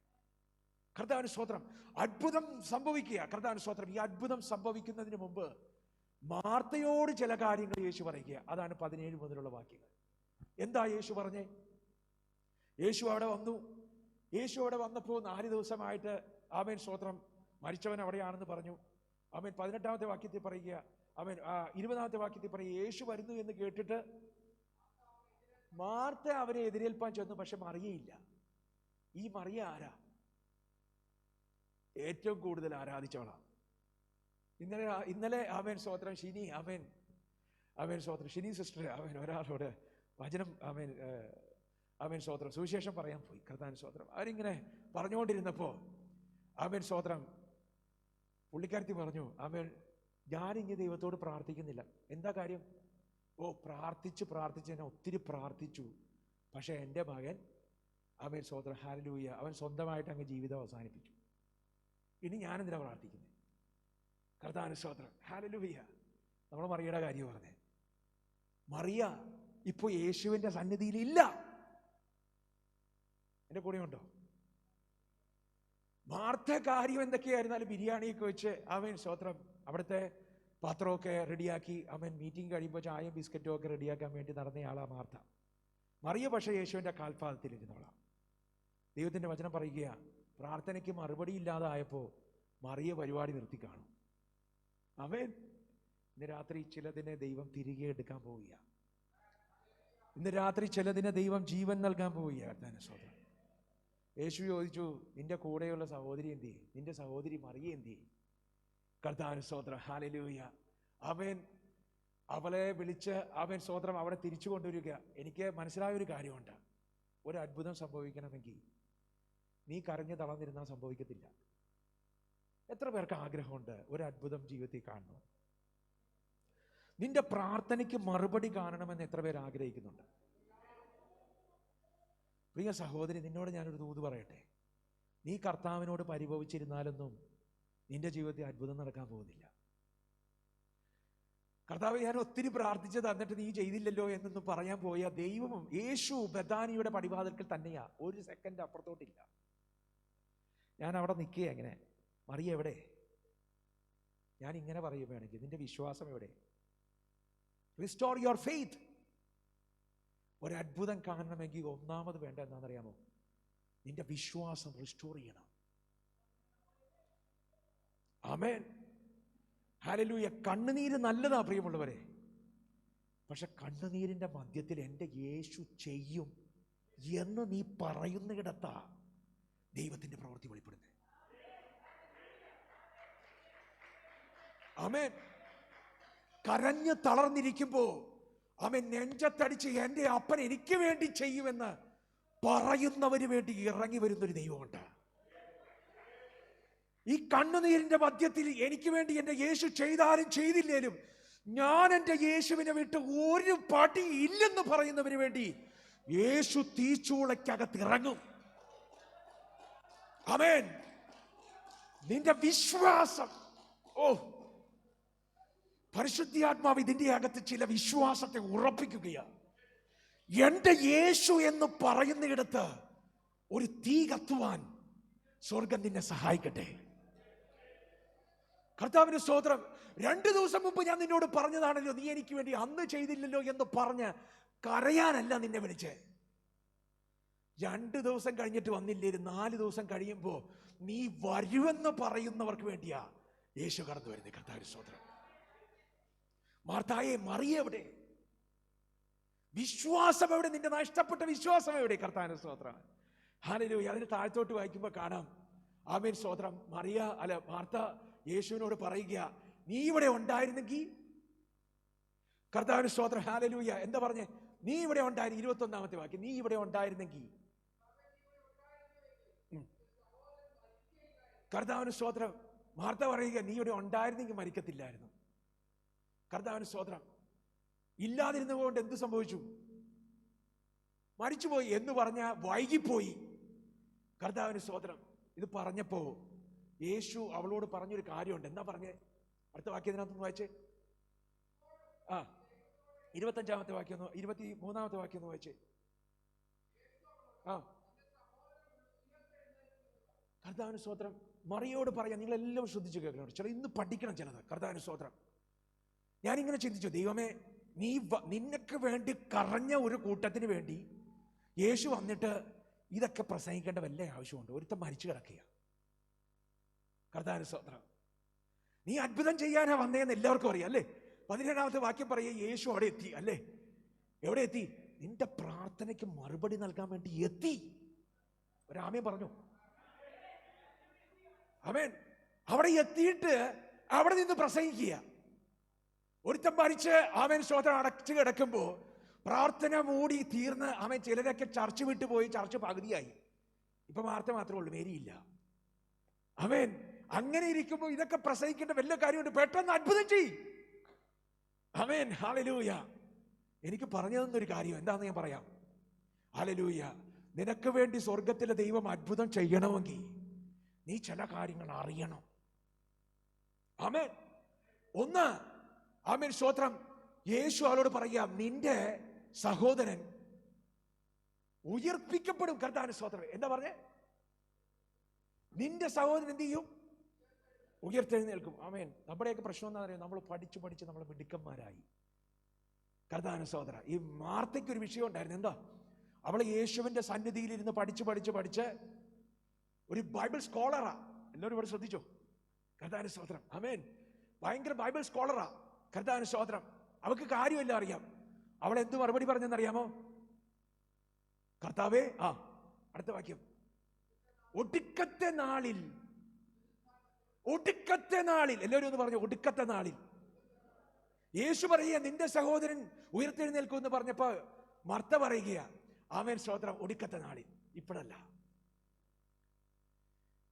കർത്താവിന് സ്തോത്രം. അത്ഭുതം സംഭവിക്കുക. കർത്താവിന് സ്തോത്രം. ഈ അത്ഭുതം സംഭവിക്കുന്നതിന് മുമ്പ് മാർത്തയോട് ചില കാര്യങ്ങൾ യേശു പറയുക. അതാണ് 17 മുതലുള്ള വാക്യങ്ങൾ. എന്താ യേശു പറഞ്ഞേ? യേശു അവിടെ വന്നു. യേശു അവിടെ വന്നപ്പോൾ 4 ദിവസമായിട്ട് ആമേൻ സ്തോത്രം മരിച്ചവൻ അവിടെയാണെന്ന് പറഞ്ഞു. ആമേൻ 18ാമത്തെ വാക്യത്തിൽ പറയുക. ആമേൻ 20ാമത്തെ വാക്യത്തിൽ പറയുക, യേശു വരുന്നു എന്ന് കേട്ടിട്ട് മാർത്ത അവരെ എതിരേൽപ്പാൻ ചെന്നു, പക്ഷെ മറിയയില്ല. ഈ മറിയ ആരാ? ഏറ്റവും കൂടുതൽ ആരാധിച്ചവളാണ്. ഇന്നലെ ആമേൻ സ്തോത്രം ഷിനി, ആമേൻ സ്തോത്രം ഷിനി സിസ്റ്റർ ആമേൻ ഒരാളോട് വചനം ആമേൻ സ്തോത്രം സുവിശേഷം പറയാൻ പോയി. കർത്താവിന് സ്തോത്രം. അവരിങ്ങനെ പറഞ്ഞുകൊണ്ടിരുന്നപ്പോൾ ആമേൻ സ്തോത്രം പുള്ളിക്കാരത്തി പറഞ്ഞു, ആമേൻ ഞാനിങ്ങനെ ദൈവത്തോട് പ്രാർത്ഥിക്കുന്നില്ല. എന്താ കാര്യം? പ്രാർത്ഥിച്ച് ഞാൻ ഒത്തിരി പ്രാർത്ഥിച്ചു, പക്ഷെ എൻ്റെ മകൻ ആമേൻ സ്തോത്രം ഹല്ലേലൂയ അവൻ സ്വന്തമായിട്ട് അങ്ങ് ജീവിതം അവസാനിപ്പിച്ചു. ഇനി ഞാനെന്തിനാ പ്രാർത്ഥിക്കുന്നത്? കർത്താവിന് സ്തോത്രം ഹല്ലേലൂയ. നമ്മൾ മറിയയുടെ കാര്യം പറഞ്ഞേ. മറിയ ഇപ്പോൾ യേശുവിൻ്റെ സന്നിധിയിൽ ഇല്ല. എൻ്റെ കൂടെ ഉണ്ടോ? മാർത്ത കാര്യം എന്തൊക്കെയായിരുന്നാലും ബിരിയാണിയൊക്കെ വെച്ച് ആമേൻ സ്തോത്രം അവിടുത്തെ പാത്രമൊക്കെ റെഡിയാക്കി അവൻ മീറ്റിംഗ് കഴിയുമ്പോൾ ചായയും ബിസ്ക്കറ്റും ഒക്കെ റെഡിയാക്കാൻ വേണ്ടി നടന്നയാളാ മാർത്ത. മറിയ പക്ഷേ യേശുവിൻ്റെ കാൽപാദത്തിൽ ഇരുന്നോളാം. ദൈവത്തിൻ്റെ വചനം പറയുക, പ്രാർത്ഥനയ്ക്ക് മറുപടി ഇല്ലാതായപ്പോൾ മറിയ പരിപാടി നിർത്തി കാണും. അവൻ ഇന്ന് രാത്രി ചിലതിനെ ദൈവം തിരികെ എടുക്കാൻ പോവുക. ഇന്ന് രാത്രി ചിലതിനെ ദൈവം ജീവൻ നൽകാൻ പോവുക. കർത്താവിന്റെ സ്തോത്രം. യേശു ചോദിച്ചു, നിന്റെ കൂടെയുള്ള സഹോദരി എന്തി? നിന്റെ സഹോദരി മറിയ എന്തി? കർത്താവിന്റെ സ്തോത്രം ഹല്ലേലൂയ. അവളെ വിളിച്ച് അവൻ സ്തോത്രം അവിടെ തിരിച്ചു കൊണ്ടുവരിക. എനിക്ക് മനസ്സിലായൊരു കാര്യമുണ്ട്. ഒരു അത്ഭുതം സംഭവിക്കണമെങ്കിൽ നീ കരഞ്ഞു തളർന്നിരുന്നാൽ സംഭവിക്കത്തില്ല. എത്ര പേർക്ക് ആഗ്രഹമുണ്ട് ഒരു അത്ഭുതം ജീവിതത്തിൽ കാണണം? നിന്റെ പ്രാർത്ഥനയ്ക്ക് മറുപടി കാണണമെന്ന് എത്ര പേർ ആഗ്രഹിക്കുന്നുണ്ട്? പ്രിയ സഹോദരി, നിന്നോട് ഞാനൊരു ദൂത് പറയട്ടെ. നീ കർത്താവിനോട് പരിഭവിച്ചിരുന്നാലൊന്നും നിന്റെ ജീവിതത്തിൽ അത്ഭുതം നടക്കാൻ പോകുന്നില്ല. കർത്താവ്, ഞാൻ ഒത്തിരി പ്രാർത്ഥിച്ചത് എന്നിട്ട് നീ ചെയ്തില്ലല്ലോ എന്നൊന്നും പറയാൻ പോയ ദൈവവും യേശു ബഥാനിയുടെ പടിവാതിൽക്കൽ തന്നെയാ, ഒരു സെക്കൻഡ് അപ്പുറത്തോട്ടില്ല. ഞാൻ അവിടെ നിൽക്കുക, എങ്ങനെ മറിയ എവിടെ? ഞാൻ ഇങ്ങനെ പറയും, വേണമെങ്കിൽ നിന്റെ വിശ്വാസം എവിടെ? Restore your faith. ഒരത്ഭുതം കാണണമെങ്കിൽ ഒന്നാമത് വേണ്ട എന്താണെന്നറിയാമോ? നിന്റെ വിശ്വാസം റിസ്റ്റോർ ചെയ്യണം. ആമേൻ, ഹല്ലേലൂയ. കണ്ണുനീര് നല്ലതാ പ്രിയമുള്ളവരെ, പക്ഷെ കണ്ണുനീരിന്റെ മധ്യത്തിൽ എൻ്റെ യേശു ചെയ്യും എന്ന് നീ പറയുന്നിടത്താ ദൈവത്തിന്റെ പ്രവൃത്തി വെളിപ്പെടുന്നത്. ആമേൻ. കരഞ്ഞ് തളർന്നിരിക്കുമ്പോ ആമേൻ നെഞ്ചത്തടിച്ച് എൻ്റെ അപ്പൻ എനിക്ക് വേണ്ടി ചെയ്യുമെന്ന് പറയുന്നവന് വേണ്ടി ഇറങ്ങി വരുന്നൊരു ദൈവമുണ്ട്. ഈ കണ്ണുനീരിന്റെ മധ്യത്തിൽ എനിക്ക് വേണ്ടി എൻ്റെ യേശു ചെയ്താലും ചെയ്തില്ലേലും ഞാൻ എൻ്റെ യേശുവിനെ വിട്ട് ഒരു പടി ഇല്ലെന്ന് പറയുന്നവന് വേണ്ടി യേശു തീച്ചൂളയ്ക്കകത്ത് ഇറങ്ങും. ആമേൻ. നിന്റെ വിശ്വാസം, പരിശുദ്ധാത്മാവ് ഇതിന്റെ അകത്ത് ചില വിശ്വാസത്തെ ഉറപ്പിക്കുകയാണ്. എൻ്റെ യേശു എന്ന് പറയുന്നിടത്ത് ഒരു തീ കത്തുവാൻ സ്വർഗം നിന്നെ സഹായിക്കട്ടെ. കർത്താവിന് സ്തോത്രം. 2 ദിവസം മുമ്പ് ഞാൻ നിന്നോട് പറഞ്ഞതാണല്ലോ, നീ എനിക്ക് വേണ്ടി അന്ന് ചെയ്തില്ലല്ലോ എന്ന് പറഞ്ഞ് കരയാനല്ല നിന്നെ വിളിച്ചേ. 2 ദിവസം കഴിഞ്ഞിട്ട് വന്നില്ലേ, 4 ദിവസം കഴിയുമ്പോ നീ വരുമെന്ന് പറയുന്നവർക്ക് വേണ്ടിയാ യേശു കടന്നു വരുന്നത്. കർത്താവിന് സ്തോത്രം. മാർത്തായെ, മറിയ എവിടെ? വിശ്വാസം എവിടെ? നിന്റെ നഷ്ടപ്പെട്ട വിശ്വാസം എവിടെ? കർത്താവിന് സ്തോത്രം. ഹല്ലേലൂയ. അതിന് താഴത്തോട്ട് വായിക്കുമ്പോൾ കാണാം, ആമേൻ സ്തോത്രം, മറിയ മാർത്ത യേശുവിനോട് പറയുക, നീ ഇവിടെ ഉണ്ടായിരുന്നെങ്കിൽ. കർത്താവിന് സ്തോത്രം. ഹല്ലേലൂയ. എന്താ പറഞ്ഞേ? നീ ഇവിടെ ഉണ്ടായിരുന്നു. 21-ാമത്തെ വാക്യം, നീ ഇവിടെ ഉണ്ടായിരുന്നെങ്കിൽ. കർത്താവിന് സ്തോത്രം. മാർത്ത പറയുക, നീ ഇവിടെ ഉണ്ടായിരുന്നെങ്കിൽ മരിക്കത്തില്ലായിരുന്നു. കർത്താവിന് സ്തോത്രം. ഇല്ലാതിരുന്നതുകൊണ്ട് എന്ത് സംഭവിച്ചു? മരിച്ചുപോയി എന്ന് പറഞ്ഞ വൈകിപ്പോയി. കർത്താവിന് സ്തോത്രം. ഇത് പറഞ്ഞപ്പോ യേശു അവളോട് പറഞ്ഞൊരു കാര്യമുണ്ട്. എന്താ പറഞ്ഞേ? അടുത്ത വാക്യത്തിനകത്ത് വായിച്ചേ. 25-ാമത്തെ വാക്യം, 23-ാമത്തെ വാക്യം ഒന്ന് വായിച്ചേ. കർത്താവിന് സ്തോത്രം. മറിയോട് പറയാം, നിങ്ങളെല്ലാം ശ്രദ്ധിച്ചു കേൾക്കണം. ചില ഇന്ന് പഠിക്കണം ചിലത്. കർത്താവിന് സ്തോത്രം. ഞാനിങ്ങനെ ചിന്തിച്ചു, ദൈവമേ, നിനക്ക് വേണ്ടി കറഞ്ഞ ഒരു കൂട്ടത്തിന് വേണ്ടി യേശു വന്നിട്ട് ഇതൊക്കെ പ്രസംഗിക്കേണ്ട വല്ല ആവശ്യമുണ്ട്? ഒരുത്തം മരിച്ചു കിടക്കുക. കർത്താവിന് സ്തോത്രം. നീ അത്ഭുതം ചെയ്യാനാ വന്നതെന്ന് എല്ലാവർക്കും അറിയാം അല്ലേ? 17-ാമത്തെ വാക്യം പറയുക, യേശു അവിടെ എത്തി അല്ലേ? എവിടെ എത്തി? നിന്റെ പ്രാർത്ഥനയ്ക്ക് മറുപടി നൽകാൻ വേണ്ടി എത്തി. ഒരാമേൻ പറഞ്ഞു. ആമേൻ. അവിടെ എത്തിയിട്ട് അവിടെ നിന്ന് പ്രസംഗിക്കുക. ഒരുത്തം മരിച്ച് ആമേൻ സ്തോത്രം അടച്ചു കിടക്കുമ്പോ പ്രാർത്ഥന മൂടി തീർന്ന് ആമേൻ ചിലരൊക്കെ ചർച്ച വിട്ടുപോയി. ചർച്ച പകുതിയായി. ഇപ്പൊ മാർത്ത മാത്രമേ ഉള്ളൂ, മേരിയില്ല. ആമേൻ. അങ്ങനെ ഇരിക്കുമ്പോ ഇതൊക്കെ പ്രസംഗിക്കേണ്ട വല്ല കാര്യമുണ്ട്? പെട്ടെന്ന് അത്ഭുതം ചെയ്യും. ആമേൻ. ഹല്ലേലൂയ. എനിക്ക് പറഞ്ഞു തന്നൊരു കാര്യം എന്താന്ന് ഞാൻ പറയാം. ഹല്ലേലൂയ. നിനക്ക് വേണ്ടി സ്വർഗത്തിലെ ദൈവം അത്ഭുതം ചെയ്യണമെങ്കിൽ നീ ചില കാര്യങ്ങൾ അറിയണം. ആമേൻ. ഒന്ന്, ആമേൻ സ്തോത്രം, യേശു അവളോട് പറയാം, നിന്റെ സഹോദരൻ ഉയർപ്പിക്കപ്പെടും. കർത്താവിന് സ്തോത്രം. എന്താ പറഞ്ഞേ? നിന്റെ സഹോദരൻ എന്ത് ചെയ്യും? ഉയർത്തെഴുന്നേൽക്കും. ആമേൻ. നമ്മുടെയൊക്കെ പ്രശ്നം എന്താ പറയുക? നമ്മൾ പഠിച്ച് പഠിച്ച് നമ്മൾ മിടുക്കന്മാരായി. കർത്താവിന് സ്തോത്രം. ഈ മാർത്തയ്ക്ക് ഒരു വിഷയം ഉണ്ടായിരുന്നു. എന്താ? അവൾ യേശുവിന്റെ സന്നിധിയിൽ ഇരുന്ന് പഠിച്ച് ഒരു ബൈബിൾ സ്കോളറാ. എല്ലാവരും ഇവിടെ ശ്രദ്ധിച്ചോ? കർത്താവിന് സ്തോത്രം. ആമേൻ. ഭയങ്കര ബൈബിൾ സ്കോളറാ. കർത്താവിന് സ്തോത്രം. അവൾക്ക് കാര്യമെല്ലാം അറിയാം. അവൾ എന്ത് മറുപടി പറഞ്ഞെന്നറിയാമോ? കർത്താവേ, അടുത്ത വാക്യം, ഒടുക്കത്തെ നാളിൽ. എല്ലാവരും ഒന്ന് പറഞ്ഞു, ഒടുക്കത്തെ നാളിൽ. യേശു പറയുക, നിന്റെ സഹോദരൻ ഉയർത്തെഴുന്നേൽക്കും എന്ന് പറഞ്ഞപ്പോ മർത്ത പറയുക, ആമേൻ സ്തോത്രം, ഒടുക്കത്തെ നാളിൽ, ഇപ്പോഴല്ല.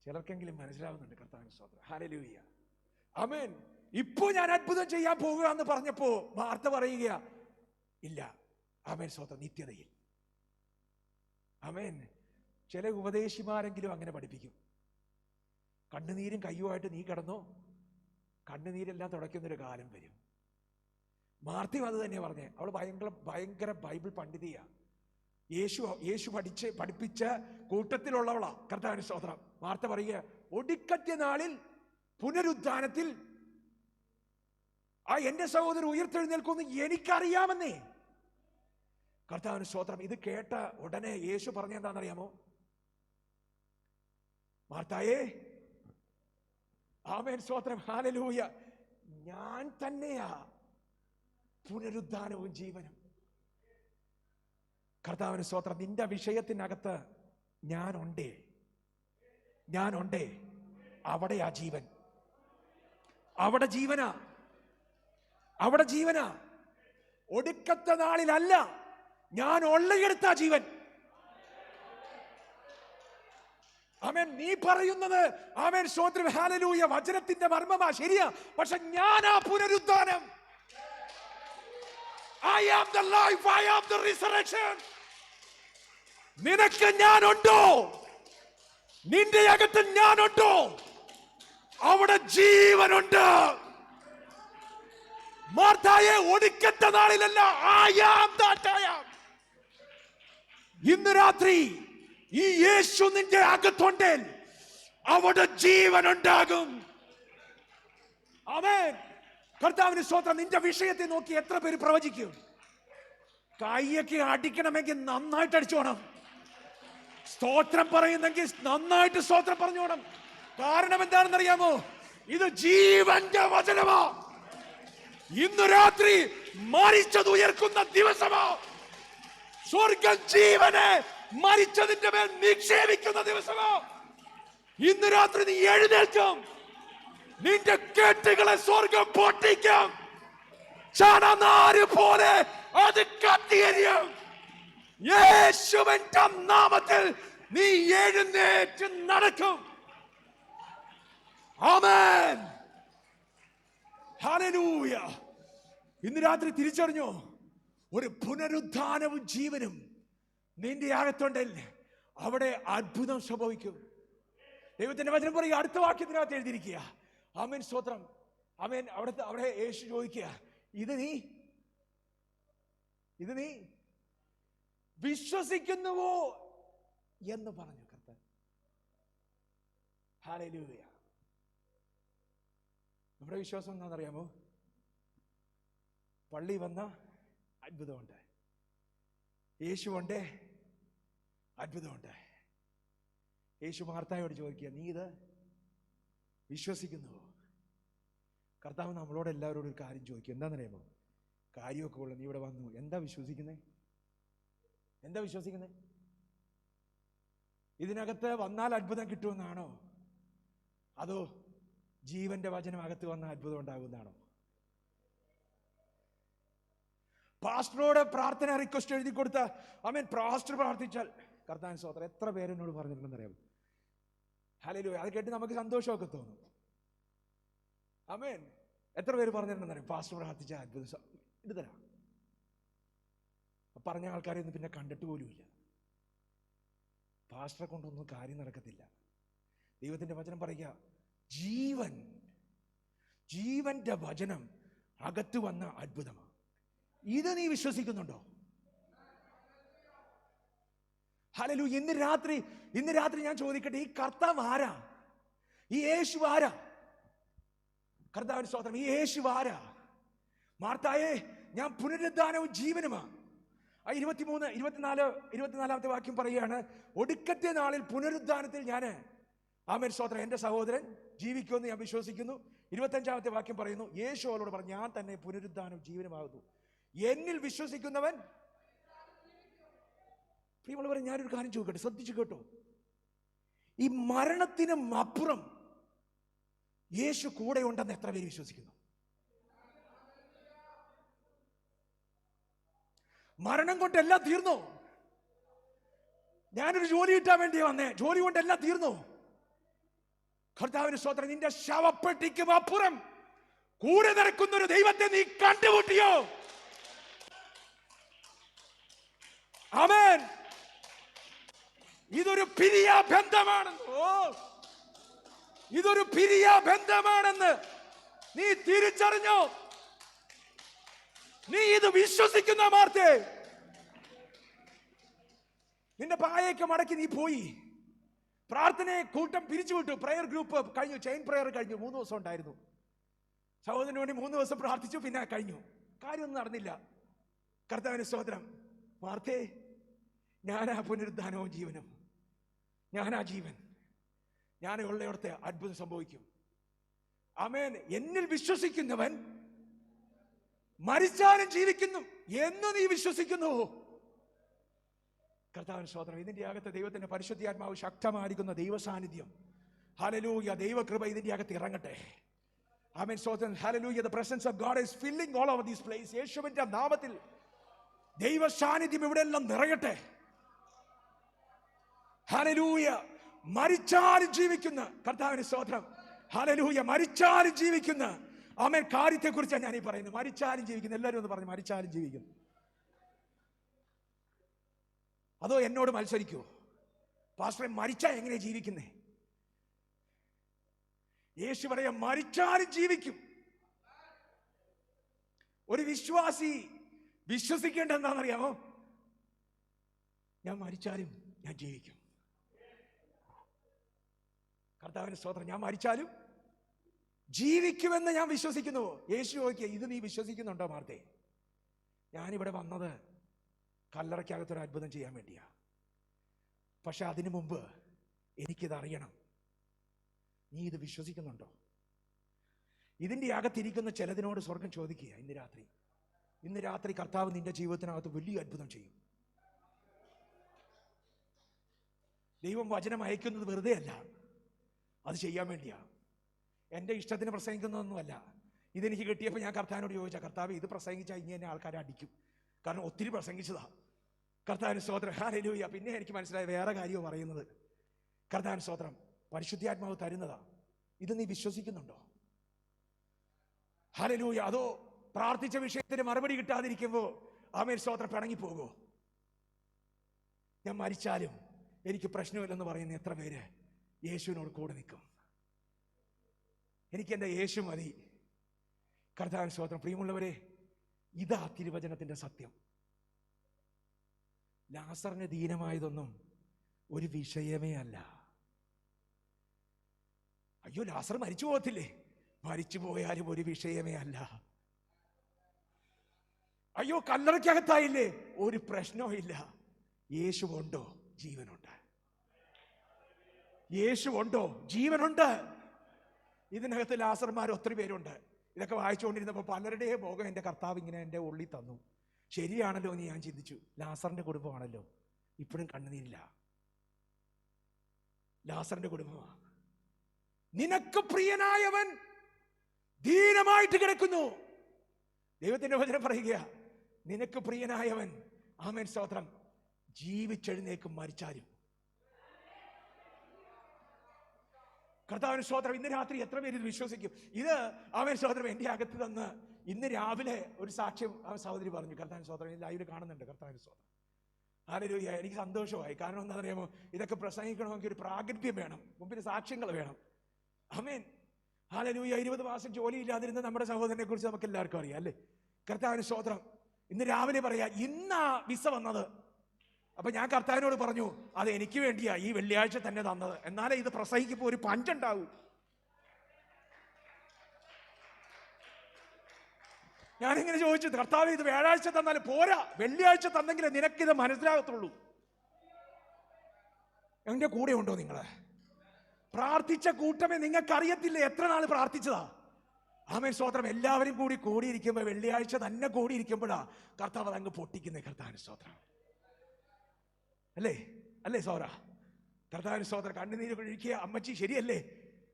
ചിലർക്കെങ്കിലും മനസ്സിലാവുന്നുണ്ട്. കർത്താവിന് സ്തോത്രം. ഹല്ലേലൂയ. ആമേൻ. ഇപ്പോ ഞാൻ അത്ഭുതം ചെയ്യാൻ പോകുക എന്ന് പറഞ്ഞപ്പോ മാർത്ത പറയുക, ഇല്ല. ആമേൻ സ്തോത്രം, നിത്യതയിൽ. ആമേൻ. ചില ഉപദേശിമാരെങ്കിലും അങ്ങനെ പഠിപ്പിക്കും. കണ്ണുനീരും കയ്യുമായിട്ട് നീ കിടന്നോ, കണ്ണുനീരെല്ലാം തുടയ്ക്കുന്നൊരു കാലം വരും. മാർത്തയും അത് തന്നെ പറഞ്ഞേ. അവൾ ഭയങ്കര ബൈബിൾ പണ്ഡിതിയാ. യേശു പഠിപ്പിച്ച കൂട്ടത്തിലുള്ളവളാ. കർത്താവിന് സ്തോത്രം. മാർത്ത പറയുക, ഒടുക്കത്തെ നാളിൽ പുനരുദ്ധാനത്തിൽ എന്റെ സഹോദരൻ ഉയർത്തെഴുന്നേൽക്കുമെന്ന് എനിക്കറിയാമെന്നേ. കർത്താവിന് സ്തോത്രം. ഇത് കേട്ട ഉടനെ യേശു പറഞ്ഞ എന്താണെന്നറിയാമോ? മാർത്തായേ, ആമേൻ, സ്തോത്രം, ഹല്ലേലൂയ, ഞാൻ തന്നെയാ പുനരുദ്ധാനവും ജീവനും. കർത്താവിന് സ്തോത്രം. നിന്റെ വിഷയത്തിനകത്ത് ഞാനുണ്ടേ. അവിടെയാ ജീവൻ. അവിടെ ജീവനാ. ഒടുക്കത്തെ നാളിലല്ല, ഞാൻ ഉള്ളയെടുത്ത ജീവൻ. ആമേൻ. നീ പറയുന്നത് ആമേൻ, സ്തോത്രം, ഹല്ലേലൂയ, വചനത്തിന്റെ മർമ്മമാ, ശരിയാ. പക്ഷെ ഞാനാ പുനരുദ്ധാനം. I am the life, I am the resurrection. നിനക്ക് ഞാനുണ്ടോ? നിന്റെ അകത്ത് ഞാനുണ്ടോ? അവിടെ ജീവനുണ്ട്. മാർത്തായെ, ഒടുക്കത്തെ നാളിലല്ല, I am that I am. ഇന്ന് രാത്രി ഈ യേശു നിന്റെ അകത്തുണ്ടെങ്കിൽ അവിടെ ജീവനുണ്ടാകും. ആമേൻ. കർത്താവിന് സ്തോത്രം. നിന്റെ വിഷയത്തെ നോക്കി എത്ര പേര് പ്രവചിക്കും? കയ്യൊക്കെ അടിക്കണമെങ്കിൽ നന്നായിട്ട് അടിച്ചോണം. സ്തോത്രം പറയുന്നെങ്കിൽ നന്നായിട്ട് സ്തോത്രം പറഞ്ഞോണം. കാരണം എന്താണെന്നറിയാമോ? ഇത് ജീവന്റെ വചനമാ. ഇന്ന് രാത്രി മരിച്ചത് ഉയർക്കുന്ന ദിവസമാ. സ്വർഗം ജീവനെ മരിച്ചതിന്റെ മേൽ നിക്ഷേപിക്കുന്ന ദിവസമാ. ഇന്ന് രാത്രി നീ എഴുന്നേൽക്കും. നിന്റെ കെട്ടുകളെ സ്വർഗം പൊട്ടിക്കും. ചണനാര് പോലെ അത് കത്തിയെരിയും. യേശുവിന്റെ നാമത്തിൽ നീ എഴുന്നേറ്റ് നടക്കും. ആമേൻ, ഹല്ലേലൂയ. ഇന്ന് രാത്രി തിരിച്ചറിഞ്ഞോ? ഒരു പുനരുദ്ധാനവും ജീവനും നിന്റെ അകത്തുണ്ടെങ്കിൽ അവിടെ അത്ഭുതം സംഭവിക്കും. ദൈവത്തിന്റെ വചനം പറയുക, അടുത്ത വാക്യത്തിനകത്ത് എഴുതിയിരിക്കുക. ആമേൻ, സ്തോത്രം. ആമേൻ. അവിടെ യേശു ചോദിക്കുക, ഇത് നീ വിശ്വസിക്കുന്നുവോ എന്ന് പറഞ്ഞു കർത്താവ്. ഹല്ലേലൂയ. നമ്മുടെ വിശ്വാസം എന്താണെന്നറിയാമോ? പള്ളി വന്ന അത്ഭുതമുണ്ട്, യേശുവുണ്ട്, അത്ഭുതമുണ്ട്. യേശു മാർത്തായോട് ചോദിക്കുക, നീ ഇത് വിശ്വസിക്കുന്നുവോ? കർത്താവ് നമ്മളോട് എല്ലാവരോടും ഒരു കാര്യം ചോദിക്കും. എന്താണെന്നറിയാമോ? കാര്യമൊക്കെ ഉള്ളു, നീ ഇവിടെ വന്നു, എന്താ വിശ്വസിക്കുന്നത്? ഇതിനകത്ത് വന്നാൽ അത്ഭുതം കിട്ടുമെന്നാണോ? അതോ ജീവന്റെ വചനം അകത്ത് വന്ന അത്ഭുതം ഉണ്ടാകുന്നതാണോ? പാസ്റ്ററോട് പ്രാർത്ഥന റിക്വസ്റ്റ് എഴുതി കൊടുത്ത ആമേൻ, പാസ്റ്റർ പ്രാർത്ഥിച്ചാൽ കർത്താവിന് സ്തോത്രം. എത്ര പേരെന്നോട് പറഞ്ഞിട്ടുണ്ടെന്നറിയാമോ? ഹല്ലേലൂയ. അത് കേട്ട് നമുക്ക് സന്തോഷമൊക്കെ തോന്നും. ആമേൻ. എത്ര പേര് പറഞ്ഞിട്ടുണ്ടെന്നറിയാം, പാസ്റ്റർ പ്രാർത്ഥിച്ച അത്ഭുതം ഇത് തരാം. പറഞ്ഞ ആൾക്കാരെ ഒന്നും പിന്നെ കണ്ടിട്ട് പോലുമില്ല. പാസ്റ്ററെ കൊണ്ടൊന്നും കാര്യം നടക്കത്തില്ല. ദൈവത്തിന്റെ വചനം പറയുക, ജീവന്റെ വചനം അകത്ത് വന്ന അത്ഭുതമാണ്. ഇത് നീ വിശ്വസിക്കുന്നുണ്ടോ? ഹല്ലേലൂയ. ഇന്ന് രാത്രി ഞാൻ ചോദിക്കട്ടെ, ഈ കർത്താവ് ആരാ? ഈ യേശു ആരാ? കർത്താവിന്റെ സ്തോത്രം. ഈ യേശു ആരാ? മാർത്തായേ, ഞാൻ പുനരുദ്ധാനവും ജീവനുമാ. 24-24 വാക്യം പറയുകയാണ്, ഒടുക്കത്തെ നാളിൽ പുനരുദ്ധാനത്തിൽ ഞാൻ, ആമേൻ, സ്തോത്രം, എന്റെ സഹോദരൻ ജീവിക്കുമെന്ന് ഞാൻ വിശ്വസിക്കുന്നു. 25 വാക്യം പറയുന്നു, യേശു അവളോട് പറഞ്ഞു, ഞാൻ തന്നെ പുനരുദ്ധാനവും ജീവനുമാകുന്നു, എന്നിൽ വിശ്വസിക്കുന്നവൻ. പ്രിയമുള്ളവരെ, ഞാനൊരു കാര്യം ചോദിക്കട്ടെ, ശ്രദ്ധിച്ചു കേട്ടോ. ഈ മരണത്തിനും അപ്പുറം യേശു കൂടെ ഉണ്ടെന്ന് എത്ര പേര് വിശ്വസിക്കുന്നു? മരണം കൊണ്ട് എല്ലാം തീർന്നു. ഞാനൊരു ജോലി കിട്ടാൻ വേണ്ടി വന്നേ, ജോലി കൊണ്ട് എല്ലാം തീർന്നു. കർത്താവിന് സ്തോത്രം. നിന്റെ ശവപ്പെട്ടിക്കും അപ്പുറം കൂടെ നടക്കുന്ന ഒരു ദൈവത്തെ നീ കണ്ടുമുട്ടിയോ? ആമേൻ. ഇതൊരു പിരിയ ബന്ധമാണെന്ന് നീ തിരിച്ചറിഞ്ഞോ? നീ ഇത് വിശ്വസിക്കുന്ന മാർത്തേ? നിന്റെ പായയൊക്കെ മടക്കി നീ പോയി. പ്രാർത്ഥനയെ കൂട്ടം പിരിച്ചുവിട്ടു. പ്രയർ ഗ്രൂപ്പ് കഴിഞ്ഞു, ചെയിൻ പ്രയർ കഴിഞ്ഞു. 3 ദിവസം ഉണ്ടായിരുന്നു. സഹോദരന് വേണ്ടി 3 ദിവസം പ്രാർത്ഥിച്ചു, പിന്നെ കഴിഞ്ഞു. കാര്യമൊന്നും നടന്നില്ല. കർത്താവിന് സ്തോത്രം. മാർത്തേ, ഞാനാ പുനരുദ്ധാനവും ജീവനും, ഞാനാ ജീവൻ, ഞാൻ ഉള്ളയിടത്തെ അത്ഭുതം സംഭവിക്കും. ആമേൻ. എന്നിൽ വിശ്വസിക്കുന്നവൻ മരിച്ചാലും ജീവിക്കുന്നു എന്ന് നീ വിശ്വസിക്കുന്നു. കർത്താവിന് സ്തോത്രം. ഇതിന്റെ അകത്ത് ദൈവത്തിന്റെ പരിശുദ്ധാത്മാവ് ശക്തമായിരിക്കുന്ന ദൈവ സാന്നിധ്യം, ഹല്ലേലൂയ, ദൈവകൃപ ഇതിന്റെ അകത്ത് ഇറങ്ങട്ടെ. ആമേൻ. സ്തോത്രം. Hallelujah. The presence of God is filling all over this place. യേശുവിന്റെ നാമത്തിൽ ദൈവ സാന്നിധ്യം ഇവിടെയെല്ലാം നിറയട്ടെ. ഹല്ലേലൂയ. മരിച്ചാലും ജീവിക്കുന്ന കർത്താവിന് സ്തോത്രം. ഹല്ലേലൂയ. മരിച്ചാലും ജീവിക്കുന്ന ആമേൻ കാര്യത്തെ കുറിച്ചാണ് ഞാൻ ഈ പറയുന്നത്. മരിച്ചാലും ജീവിക്കുന്ന. എല്ലാവരും ഒന്ന് പറഞ്ഞു, മരിച്ചാലും ജീവിക്കുന്നു. അതോ എന്നോട് മത്സരിക്കൂ, പാസ്റ്ററെ മരിച്ചാ എങ്ങനെ ജീവിക്കുന്നേ? യേശു പറയാ മരിച്ചാലും ജീവിക്കും. ഒരു വിശ്വാസി വിശ്വസിക്കേണ്ട എന്താണെന്നറിയാമോ? ഞാൻ മരിച്ചാലും ഞാൻ ജീവിക്കും. കർത്താവിന്റെ സ്തോത്രം. ഞാൻ മരിച്ചാലും ജീവിക്കുമെന്ന് ഞാൻ വിശ്വസിക്കുന്നു. യേശു ചോദിക്കുക, ഇത് നീ വിശ്വസിക്കുന്നുണ്ടോ മാർത്തേ? ഞാനിവിടെ വന്നത് കല്ലറയ്ക്കകത്തൊരു അത്ഭുതം ചെയ്യാൻ വേണ്ടിയാ. പക്ഷെ അതിനു മുമ്പ് എനിക്കിത് അറിയണം. നീ ഇത് വിശ്വസിക്കുന്നുണ്ടോ? ഇതിന്റെ അകത്തിരിക്കുന്ന ചിലതിനോട് സ്വർഗം ചോദിക്കുക, ഇന്ന് രാത്രി കർത്താവ് നിന്റെ ജീവിതത്തിനകത്ത് വലിയ അത്ഭുതം ചെയ്യും. ദൈവം വചനം അയക്കുന്നത് വെറുതെ അല്ല, അത് ചെയ്യാൻ വേണ്ടിയാ. എൻ്റെ ഇഷ്ടത്തിന് പ്രസംഗിക്കുന്നതൊന്നുമല്ല. ഇതെനിക്ക് കിട്ടിയപ്പോൾ ഞാൻ കർത്താവിനോട് ചോദിച്ചാൽ, കർത്താവ് ഇത് പ്രസംഗിച്ചാൽ ഇനി എന്നെ ആൾക്കാരെ അടിക്കും, കാരണം ഒത്തിരി പ്രസംഗിച്ചതാ. കർത്താവിന് സ്തോത്രം. ഹല്ലേലൂയ. പിന്നെ എനിക്ക് മനസ്സിലായി വേറെ കാര്യമോ പറയുന്നത്. കർത്താവിന് സ്തോത്രം. പരിശുദ്ധാത്മാവ് തരുന്നതാ. ഇത് നീ വിശ്വസിക്കുന്നുണ്ടോ? ഹല്ലേലൂയ. അതോ പ്രാർത്ഥിച്ച വിഷയത്തിന് മറുപടി കിട്ടാതിരിക്കുമ്പോൾ ആമേൻ സ്തോത്രം പിണങ്ങിപ്പോകോ? ഞാൻ മരിച്ചാലും എനിക്ക് പ്രശ്നമില്ലെന്ന് പറയുന്ന എത്ര പേര് യേശുവിനോട് കൂടെ നിൽക്കും? എനിക്ക് എൻ്റെ യേശു മതി. കർത്താവിന് സ്തോത്രം. പ്രിയമുള്ളവരെ, ഇതാ തിരുവചനത്തിന്റെ സത്യം. ലാസറിന് ദീനമായതൊന്നും ഒരു വിഷയമേ അല്ല. അയ്യോ, ലാസർ മരിച്ചു പോകത്തില്ലേ? മരിച്ചു പോയാലും ഒരു വിഷയമേ അല്ല. അയ്യോ, കല്ലറയ്ക്കകത്തായില്ലേ? ഒരു പ്രശ്നവും ഇല്ല. യേശു ഉണ്ടോ? ജീവനുണ്ട്. യേശു ഉണ്ടോ? ജീവനുണ്ട്. ഇതിനകത്ത് ലാസർമാർ ഒത്തിരി പേരുണ്ട്. ഇതൊക്കെ വായിച്ചുകൊണ്ടിരുന്നപ്പോൾ പലരുടെയും ഭോഗം എൻ്റെ കർത്താവ് ഇങ്ങനെ എൻ്റെ ഉള്ളിൽ തന്നു. ശരിയാണല്ലോ എന്ന് ഞാൻ ചിന്തിച്ചു. ലാസറിന്റെ കുടുംബമാണല്ലോ, ഇപ്പോഴും കണ്ണുനീരില്ല. ലാസറിന്റെ കുടുംബമാണ്. നിനക്ക് പ്രിയനായവൻ ദീനമായിട്ട് കിടക്കുന്നു. ദൈവത്തിന്റെ വചനം പറയുക, നിനക്ക് പ്രിയനായവൻ ആമേൻ സ്തോത്രം ജീവിച്ചെഴുന്നേക്കും മരിച്ചാലും. കർത്താവിന് സ്തോത്രം. ഇന്ന് രാത്രി എത്ര പേര് ഇത് വിശ്വസിക്കും? ഇത് ആമേൻ സ്തോത്രം എൻ്റെ അകത്ത് തന്ന് ഇന്ന് രാവിലെ ഒരു സാക്ഷ്യം സഹോദരി പറഞ്ഞു. കർത്താവിന് സ്തോത്രം. ലൈവിൽ കാണുന്നുണ്ട്. കർത്താവിന് സ്തോത്രം. ഹല്ലേലൂയ. എനിക്ക് സന്തോഷമായി. കാരണം എന്താ അറിയാമോ? ഇതൊക്കെ പ്രസംഗിക്കണമെങ്കിൽ ഒരു പ്രാഗൽഭ്യം വേണം, മുമ്പിൽ സാക്ഷ്യങ്ങൾ വേണം. ആമേൻ. ഹല്ലേലൂയ. 20 മാസം ജോലിയില്ലാതിരുന്ന നമ്മുടെ സഹോദരനെ കുറിച്ച് നമുക്ക് എല്ലാവർക്കും അറിയാം, അല്ലേ? കർത്താവിന് സ്തോത്രം. ഇന്ന് രാവിലെ പറയാ, ഇന്നാ വിസ വന്നത്. അപ്പൊ ഞാൻ കർത്താവിനോട് പറഞ്ഞു, അത് എനിക്ക് വേണ്ടിയാ ഈ വെള്ളിയാഴ്ച തന്നെ തന്നത്, എന്നാലേ ഇത് പ്രസംഗിക്കുമ്പോൾ ഒരു പഞ്ചുണ്ടാവും. ഞാനിങ്ങനെ ചോദിച്ചു, കർത്താവ് ഇത് വ്യാഴാഴ്ച തന്നാലും പോരാ, വെള്ളിയാഴ്ച തന്നെങ്കിലേ നിനക്കിത് മനസ്സിലാകത്തുള്ളൂ. എന്റെ കൂടെ ഉണ്ടോ നിങ്ങള്? പ്രാർത്ഥിച്ച കൂട്ടമേ, നിങ്ങൾക്കറിയത്തില്ലേ എത്ര നാൾ പ്രാർത്ഥിച്ചതാ? ആമേൻ സ്തോത്രം. എല്ലാവരും കൂടിയിരിക്കുമ്പോൾ, വെള്ളിയാഴ്ച തന്നെ കൂടിയിരിക്കുമ്പോഴാ കർത്താവ് അതങ്ങ് പൊട്ടിക്കുന്നേ. കർത്താവിന് സ്തോത്രം. അല്ലേ സോറ? കർത്താവിന് സ്തോത്രം. കണ്ണുനീര് ഒഴിക്കുക അമ്മച്ചി, ശരിയല്ലേ?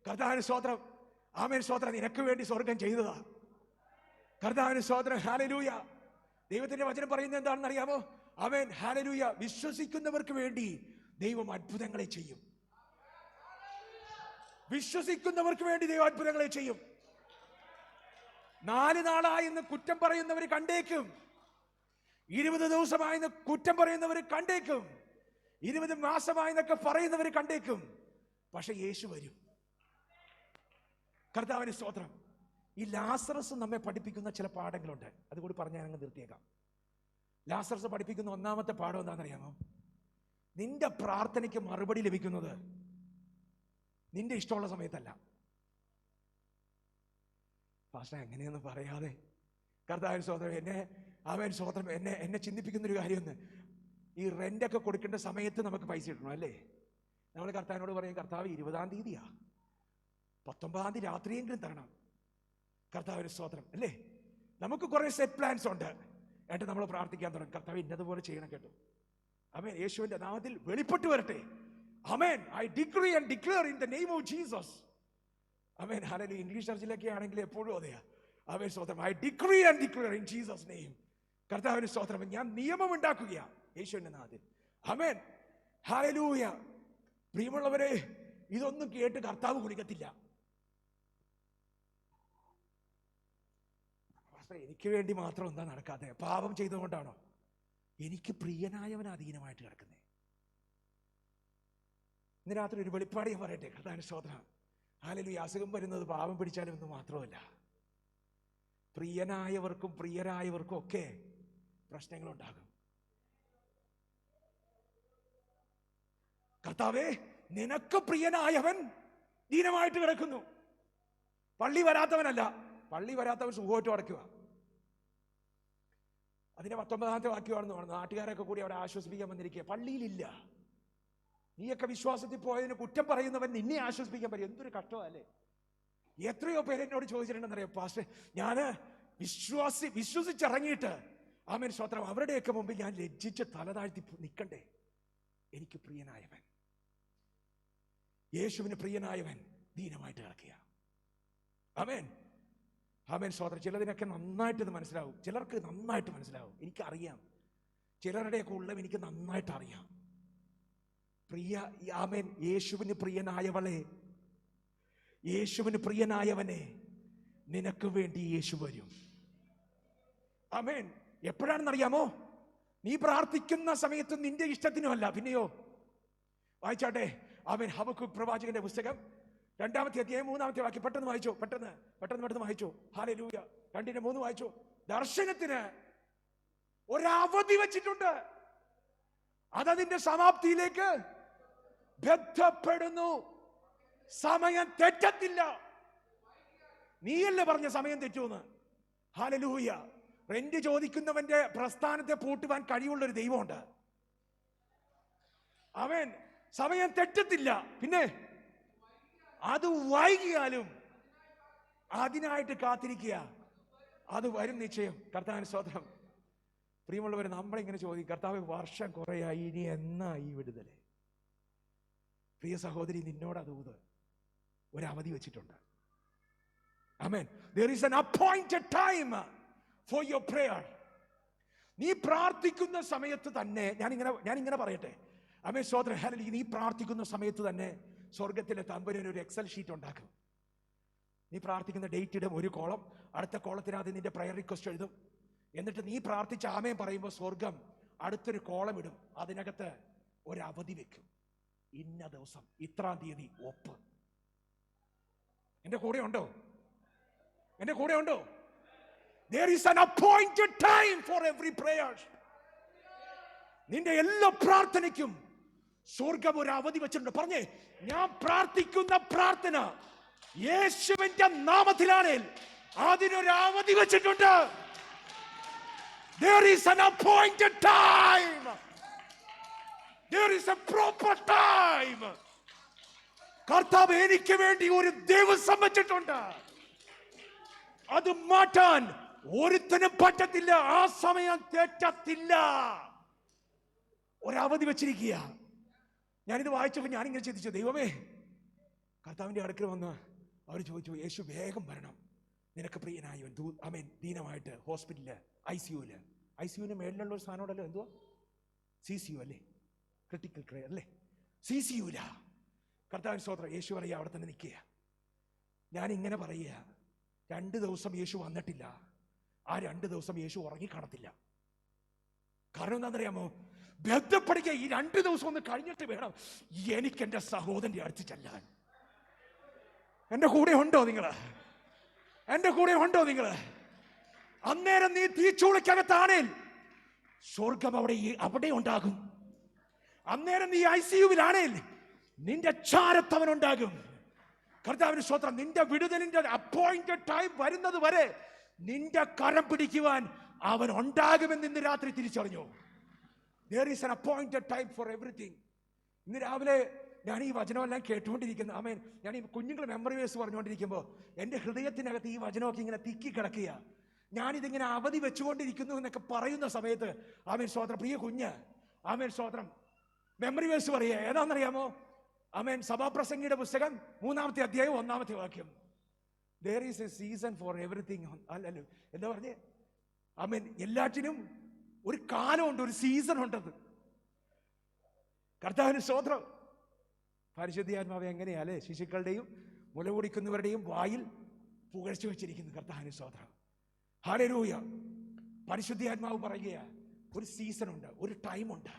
കർത്താവിന് സ്തോത്രം. ആമേൻ സ്തോത്രം. നിനക്ക് വേണ്ടി സ്വർഗം ചെയ്തതാ. കർത്താവിന് സ്തോത്രം. ഹല്ലേലൂയ. ദൈവത്തിന്റെ വചനം പറയുന്നത് എന്താണെന്ന് അറിയാമോ? Amen hallelujah. വിശ്വസിക്കുന്നവർക്ക് വേണ്ടി ദൈവം അത്ഭുതങ്ങളെ ചെയ്യും. വിശ്വസിക്കുന്നവർക്ക് വേണ്ടി ദൈവം അത്ഭുതങ്ങളെ ചെയ്യും. 4 നാളായി എന്ന് കുറ്റം പറയുന്നവർ കണ്ടേക്കും. 20 ദിവസമായെന്ന് കുറ്റം പറയുന്നവർ കണ്ടേക്കും. 20 മാസമായെന്നൊക്കെ പറയുന്നവർ കണ്ടേക്കും. പക്ഷെ യേശു വരും. കർത്താവിന് സ്തോത്രം. ഈ ലാസറസ് നമ്മെ പഠിപ്പിക്കുന്ന ചില പാഠങ്ങളുണ്ട്, അതുകൂടി പറഞ്ഞ് ഞാൻ അങ്ങ് നിർത്തിയേക്കാം. ലാസറസ് പഠിപ്പിക്കുന്ന ഒന്നാമത്തെ പാഠം എന്താണെന്നറിയാമോ? നിന്റെ പ്രാർത്ഥനയ്ക്ക് മറുപടി ലഭിക്കുന്നത് നിന്റെ ഇഷ്ടമുള്ള സമയത്തല്ല. പാസ്റ്റർ എങ്ങനെയെന്ന് പറയാതെ കർത്താവിൻ സ്വതന്ത്രം എന്നെ ചിന്തിപ്പിക്കുന്നൊരു കാര്യമെന്ന്, ഈ റെൻ്റൊക്കെ കൊടുക്കേണ്ട സമയത്ത് നമുക്ക് പൈസ കിട്ടണം അല്ലേ? നമ്മൾ കർത്താവിനോട് പറയും, കർത്താവ് 20-ാം തീയതിയാ, 19-ാം തീയതി രാത്രിയെങ്കിലും തരണം. കർത്താവിന് സ്തോത്രം അല്ലേ? നമുക്ക് കുറെ സെറ്റ് പ്ലാൻസ് ഉണ്ട്. എന്നിട്ട് നമ്മൾ പ്രാർത്ഥിക്കാൻ തുടങ്ങും, കർത്താവ് ഇന്നതുപോലെ ചെയ്യണം കേട്ടോ. ആമേൻ. യേശുവിന്റെ നാമത്തിൽ വെളിപ്പെട്ട് വരട്ടെ. ആമേൻ. I decree and declare in the name of Jesus. ആമേൻ. ഹല്ലേലൂയ. ഇംഗ്ലീഷ് ചർച്ചിലൊക്കെ ആണെങ്കിൽ എപ്പോഴും അതെയാ. ആമേൻ. സ്തോത്രം. I decree and declare in Jesus name. കർത്താവിന് സ്തോത്രം. ഞാൻ നിയമം ഉണ്ടാക്കുകയാ യേശുവിന്റെ നാമത്തിൽ. ആമേൻ. ഹല്ലേലൂയ. പ്രിയമുള്ളവരെ, ഇതൊന്നും കേട്ട് കർത്താവ് കുടിക്കത്തില്ല. എനിക്ക് വേണ്ടി മാത്രം എന്താ നടക്കാതെ? പാപം ചെയ്തുകൊണ്ടാണോ? എനിക്ക് പ്രിയനായവൻ അധീനമായിട്ട് കിടക്കുന്നേ. ഇന്ന് രാത്രി ഒരു വെളിപ്പാട് ഞാൻ പറയട്ടെ. കർത്താവിന്റെ സ്തോത്രം. ഹല്ലേലൂയ. അസുഖം വരുന്നത് പാപം പിടിച്ചാലും ഒന്നും മാത്രമല്ല, പ്രിയരായവർക്കും ഒക്കെ പ്രശ്നങ്ങളുണ്ടാകും. കർത്താവേ, നിനക്ക് പ്രിയനായവൻ ദീനമായിട്ട് കിടക്കുന്നു. പള്ളി വരാത്തവനല്ല, പള്ളി വരാത്തവൻ സുഖമായിട്ട് അടയ്ക്കുക. അതിന്റെ 19-ാമത്തെ വാക്യമാണെന്ന് പറഞ്ഞു. നാട്ടുകാരൊക്കെ കൂടി അവിടെ ആശ്വസിപ്പിക്കാൻ വന്നിരിക്കുക. പള്ളിയിലില്ല. നീയൊക്കെ വിശ്വാസത്തിൽ പോയതിന് കുറ്റം പറയുന്നവൻ നിന്നെ ആശ്വസിപ്പിക്കാൻ പറയും. എന്തൊരു കഷ്ടമല്ലേ? എത്രയോ പേര് എന്നോട് ചോദിച്ചിട്ടുണ്ടെന്നറിയാം, പാസ്റ്റർ ഞാന് വിശ്വസിച്ചിറങ്ങിയിട്ട് ആമേൻ സ്തോത്രം, അവരുടെയൊക്കെ മുമ്പിൽ ഞാൻ ലജ്ജിച്ച് തലതാഴ്ത്തി നിൽക്കണ്ടേ? എനിക്ക് പ്രിയനായവൻ, യേശുവിന് പ്രിയനായവൻ ദീനമായിട്ട് കിടക്കുക. ആമേൻ. ആമേൻ സ്തോത്രം. ചിലതിനൊക്കെ നന്നായിട്ട് ഇത് മനസ്സിലാവും, ചിലർക്ക് നന്നായിട്ട് മനസ്സിലാവും. എനിക്കറിയാം, ചിലരുടെയൊക്കെ ഉള്ളത് എനിക്ക് നന്നായിട്ട് അറിയാം. ആമേൻ. യേശുവിന് പ്രിയനായവളെ, യേശുവിന് പ്രിയനായവനെ, നിനക്ക് വേണ്ടി യേശു വരും. ആമേൻ. എപ്പോഴാണെന്നറിയാമോ? നീ പ്രാർത്ഥിക്കുന്ന സമയത്ത് നിന്റെ ഇഷ്ടത്തിനുമല്ല. പിന്നെയോ? വായിച്ചാട്ടെ. ആമേൻ. ഹബക്കൂക്ക് പ്രവാചകന്റെ പുസ്തകം 2-ാമത്തെ അധ്യായം 3-ാമത്തെ വാക്യം. പെട്ടെന്ന് വായിച്ചോ, പെട്ടെന്ന് വായിച്ചോ. ഹല്ലേലൂയ. 2:3 വായിച്ചോ. ദർശനത്തിന് ഒരവധി വെച്ചിട്ടുണ്ട്. അതതിന്റെ സമാപ്തിയിലേക്ക് ബന്ധപ്പെടുന്നു. സമയം തെറ്റത്തില്ല. നീയല്ലേ പറഞ്ഞ സമയം തെറ്റുമെന്ന്? ഹല്ലേലൂയ. റെന്റ് ചോദിക്കുന്നവന്റെ പ്രസ്ഥാനത്തെ പൂട്ടുവാൻ കഴിവുള്ളൊരു ദൈവമുണ്ട്. അവൻ സമയം തെറ്റത്തില്ല. പിന്നെ അത് വൈകിയാലും അതിനായിട്ട് കാത്തിരിക്കുക, അത് വരും നിശ്ചയം. കർത്താവിന് സ്തോത്രം. പ്രിയമുള്ളവർ, നമ്മളിങ്ങനെ ചോദിക്കും, കർത്താവ് വർഷം കുറയായി, ഇനി എന്നാ ഈ വിടുതല്? പ്രിയ സഹോദരി, നിന്നോട് അതൂത് ഒരവധി വെച്ചിട്ടുണ്ട്. ആമേൻ. There is an appointed time for your prayer. നീ പ്രാർത്ഥിക്കുന്ന സമയത്ത് തന്നെ, ഞാനിങ്ങനെ പറയട്ടെ. ആമേൻ സ്തോത്രം. ഹല്ലേലൂയ. നീ പ്രാർത്ഥിക്കുന്ന സമയത്ത് തന്നെ സ്വർഗത്തിലെ തമ്പുരാൻ ഒരു എക്സൽ ഷീറ്റ് ഉണ്ടാക്കും. നീ പ്രാർത്ഥിക്കുന്ന ഡേറ്റ് ഇടും, ഒരു കോളം. അടുത്ത കോളത്തിനകത്ത് നിന്റെ പ്രയർ റിക്വസ്റ്റ് എഴുതും. എന്നിട്ട് നീ പ്രാർത്ഥിച്ച ആമേൻ പറയുമ്പോൾ സ്വർഗം അടുത്തൊരു കോളം ഇടും. അതിനകത്ത് ഒരവധി വെക്കും. ഇന്ന ദിവസം ഇത്രാം തീയതി ഒപ്പ്. എന്റെ കൂടെ ഉണ്ടോ? There is an appointed time for every prayer. നിന്റെ എല്ലാ പ്രാർത്ഥനയ്ക്കും സ്വർഗം ഒരു അവധി വെച്ചിട്ടുണ്ട്. പറഞ്ഞേ, ഞാൻ പ്രാർത്ഥിക്കുന്ന പ്രാർത്ഥന യേശുവിന്റെ നാമത്തിലാണ്, അതിനൊരു അവധി വെച്ചിട്ടുണ്ട്. There is an appointed time. There is a proper time. കർത്താവ് എനിക്ക് വേണ്ടി ഒരു ദിവസം വെച്ചിട്ടുണ്ട്. അത് മാറ്റാൻ ഒരുത്തനും പറ്റത്തില്ല. ആ സമയം തെറ്റത്തില്ല. ഒരവധി വെച്ചിരിക്കുക. ഞാനിത് വായിച്ചപ്പോൾ ഞാനിങ്ങനെ ചിന്തിച്ചു, ദൈവമേ, കർത്താവിന്റെ അടുക്കൽ വന്ന് അവർ ചോദിച്ചു, യേശു വേഗം വരണം, നിനക്ക് പ്രിയനായവൻ ആമേൻ ദീനമായിട്ട് ഹോസ്പിറ്റലില് ഐസിയുവിന് മേളിലുള്ള ഒരു സ്ഥാനമുണ്ടല്ലോ, എന്തുവാ? CCU അല്ലേ? ക്രിട്ടിക്കൽ കെയർ അല്ലേ? CCUല. കർത്താവിന്റെ സ്തോത്രം. യേശു പറയുക, അവിടെ തന്നെ നിൽക്കുക. ഞാനിങ്ങനെ പറയുക, 2 ദിവസം യേശു വന്നിട്ടില്ല. ആ 2 ദിവസം യേശു ഉറങ്ങിക്കാണത്തില്ല. കാരണം എന്താണെന്നറിയാമോ? ബന്ധപ്പെടുക. ഈ 2 ദിവസം ഒന്ന് കഴിഞ്ഞിട്ട് വേണം എനിക്ക് എൻ്റെ സഹോദരന്റെ അടുത്ത് ചെല്ലാൻ. എൻ്റെ കൂടെ ഉണ്ടോ നിങ്ങൾ? എന്റെ കൂടെ ഉണ്ടോ നിങ്ങൾ? അന്നേരം നീ തീച്ചൂളക്കകത്താണേൽ സ്വർഗം അവിടെ ഉണ്ടാകും. അന്നേരം നീ ICU-വിലാണേൽ നിന്റെ ചാരത്തവൻ ഉണ്ടാകും. കർത്താവിന് സ്തോത്രം. നിന്റെ വിടുതലിന്റെ അപ്പോയിന്റഡ് ടൈം വരുന്നത് വരെ നിന്റെ കരം പിടിക്കുവാൻ അവൻ ഉണ്ടാകുമെന്ന് ഇന്ന് രാത്രി തിരിച്ചറിഞ്ഞു. There is an appointed time for everything. ഇന്ന് രാവിലെ ഞാൻ ഈ വചനമെല്ലാം കേട്ടുകൊണ്ടിരിക്കുന്നു. ആമേൻ. ഞാൻ ഈ കുഞ്ഞുങ്ങൾ മെമ്മറി വേഴ്സ് പറഞ്ഞുകൊണ്ടിരിക്കുമ്പോൾ എൻ്റെ ഹൃദയത്തിനകത്ത് ഈ വചനമൊക്കെ ഇങ്ങനെ തിക്കി കിടക്കുക. ഞാനിതിങ്ങനെ അവധി വെച്ചുകൊണ്ടിരിക്കുന്നു എന്നൊക്കെ പറയുന്ന സമയത്ത് ആമേൻ സ്തോത്രം, പ്രിയ കുഞ്ഞ്, ആമേൻ സ്തോത്രം, മെമ്മറി വേഴ്സ് പറയുക. ഏതാണെന്നറിയാമോ? ആമേൻ. സഭാപ്രസംഗിയുടെ പുസ്തകം 3-ാമത്തെ അധ്യായം 1-ാമത്തെ വാക്യം. There is a season for everything. അല്ലല്ലോ, എന്താ പറഞ്ഞേ? ആമേൻ. എല്ലാറ്റിനും ഒരു കാലമുണ്ട്, ഒരു സീസൺ ഉണ്ടത്. കർത്താവിന് സ്തോത്രം. പരിശുദ്ധാത്മാവ് എങ്ങനെയാ അല്ലേ ശിശുക്കളുടെയും മുലകുടിക്കുന്നവരുടെയും വായിൽ പുകഴ്ച വെച്ചിരിക്കുന്നു. കർത്താവിന് സ്തോത്രം. ഹല്ലേലൂയ. പരിശുദ്ധാത്മാവ് പറയുക, ഒരു സീസൺ ഉണ്ട്, ഒരു ടൈമുണ്ട്.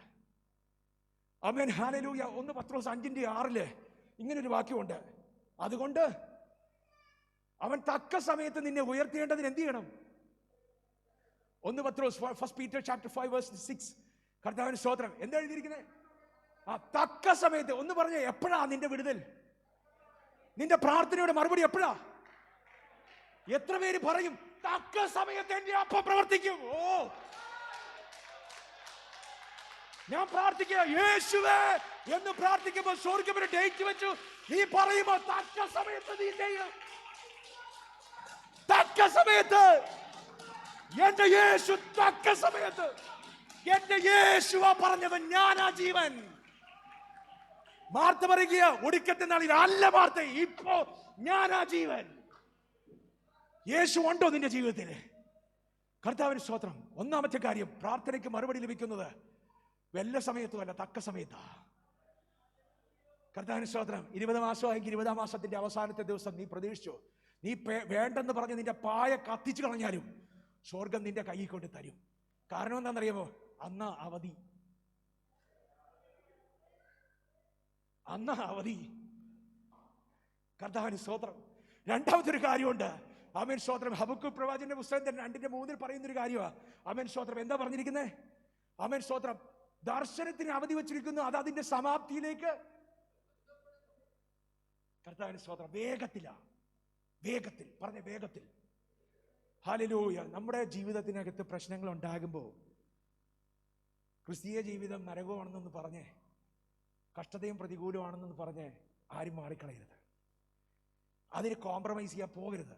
ആമേൻ. ഹല്ലേലൂയ. 1 പത്രോസ് 5:6 ഇങ്ങനൊരു വാക്യമുണ്ട്. അതുകൊണ്ട് അവൻ തക്ക സമയത്ത് നിന്നെ ഉയർത്തേണ്ടതിന് എന്ത് ചെയ്യണം? 1 പത്രോസ് 1 Peter chapter 5 verse 6. കർത്താവിന് സ്തോത്രം. എന്താ എഴുതിയിരിക്കുന്നത്? തക്ക സമയത്ത്. ഒന്ന് പറഞ്ഞേ, എപ്പോഴാ നിന്റെ വിടുതൽ? നിന്റെ പ്രാർത്ഥനയുടെ മറുപടി എപ്പോഴാ? എത്ര പേര് പറയും തക്ക സമയത്ത് എന്റെ അപ്പം പ്രവർത്തിക്കും? ഓ, ഞാൻ പ്രാർത്ഥിക്കുക യേശുവേ എന്ന് പ്രാർത്ഥിക്കുമ്പോൾ സ്വർഗ്ഗം ഒരു ഡേറ്റ് വെച്ചു. നീ പറയുമ്പോ തക്ക സമയത്ത് നീ ചെയ്യും. തക്ക സമയത്ത് എന്റെ യേശു, തക്ക സമയത്ത് എന്റെ യേശുവാ പറഞ്ഞത്. ഞാനാ ജീവൻ. മാർത്ത പറയുക, ഒടുക്കത്തെ നാളിൽ അല്ല മാർത്ത, ഇപ്പോ ഞാനാ ജീവൻ. യേശു ഉണ്ടോ നിന്റെ ജീവിതത്തിൽ? കർത്താവിന് സ്തോത്രം. 1-ാമത്തെ കാര്യം, പ്രാർത്ഥനയ്ക്ക് മറുപടി ലഭിക്കുന്നത് വല്ല സമയത്തുമല്ല, തക്ക സമയത്താ. കർത്താവിന് സ്തോത്രം. 20 മാസമായെങ്കിൽ 20-ാം മാസത്തിന്റെ അവസാനത്തെ ദിവസം നീ പ്രതീക്ഷിച്ചു. നീ വേണ്ടെന്ന് പറഞ്ഞ് നിന്റെ പായ കത്തിച്ചു കളഞ്ഞാലും സ്വർഗം നിന്റെ കൈ കൊണ്ട് തരും. കാരണം എന്താണെന്നറിയാമോ? അന്ന് അവധി. കർത്താവിന് സ്തോത്രം. 2-ാമത്തെ ഒരു കാര്യമുണ്ട്. ആമേൻ സ്തോത്രം. ഹബക്കൂക്ക് പ്രവാചകന്റെ പുസ്തകം 2:3 പറയുന്നൊരു കാര്യമാണ്. ആമേൻ സ്തോത്രം. എന്താ പറഞ്ഞിരിക്കുന്നത്? ആമേൻ സ്തോത്രം. ദർശനത്തിന് അവധി വെച്ചിരിക്കുന്നു, അത് അതിന്റെ സമാപ്തിയിലേക്ക്. കർത്താവിന് സ്തോത്രം. വേഗത്തിൽ പറഞ്ഞ വേഗത്തിൽ. ഹല്ലേലൂയ. നമ്മുടെ ജീവിതത്തിനകത്ത് പ്രശ്നങ്ങൾ ഉണ്ടാകുമ്പോൾ ക്രിസ്തീയ ജീവിതം നരകമാണെന്നൊന്ന് പറഞ്ഞ്, കഷ്ടതയും പ്രതികൂലമാണെന്നൊന്ന് പറഞ്ഞ് ആരും മാറിക്കളയരുത്. അതിന് കോംപ്രമൈസ് ചെയ്യാൻ പോകരുത്.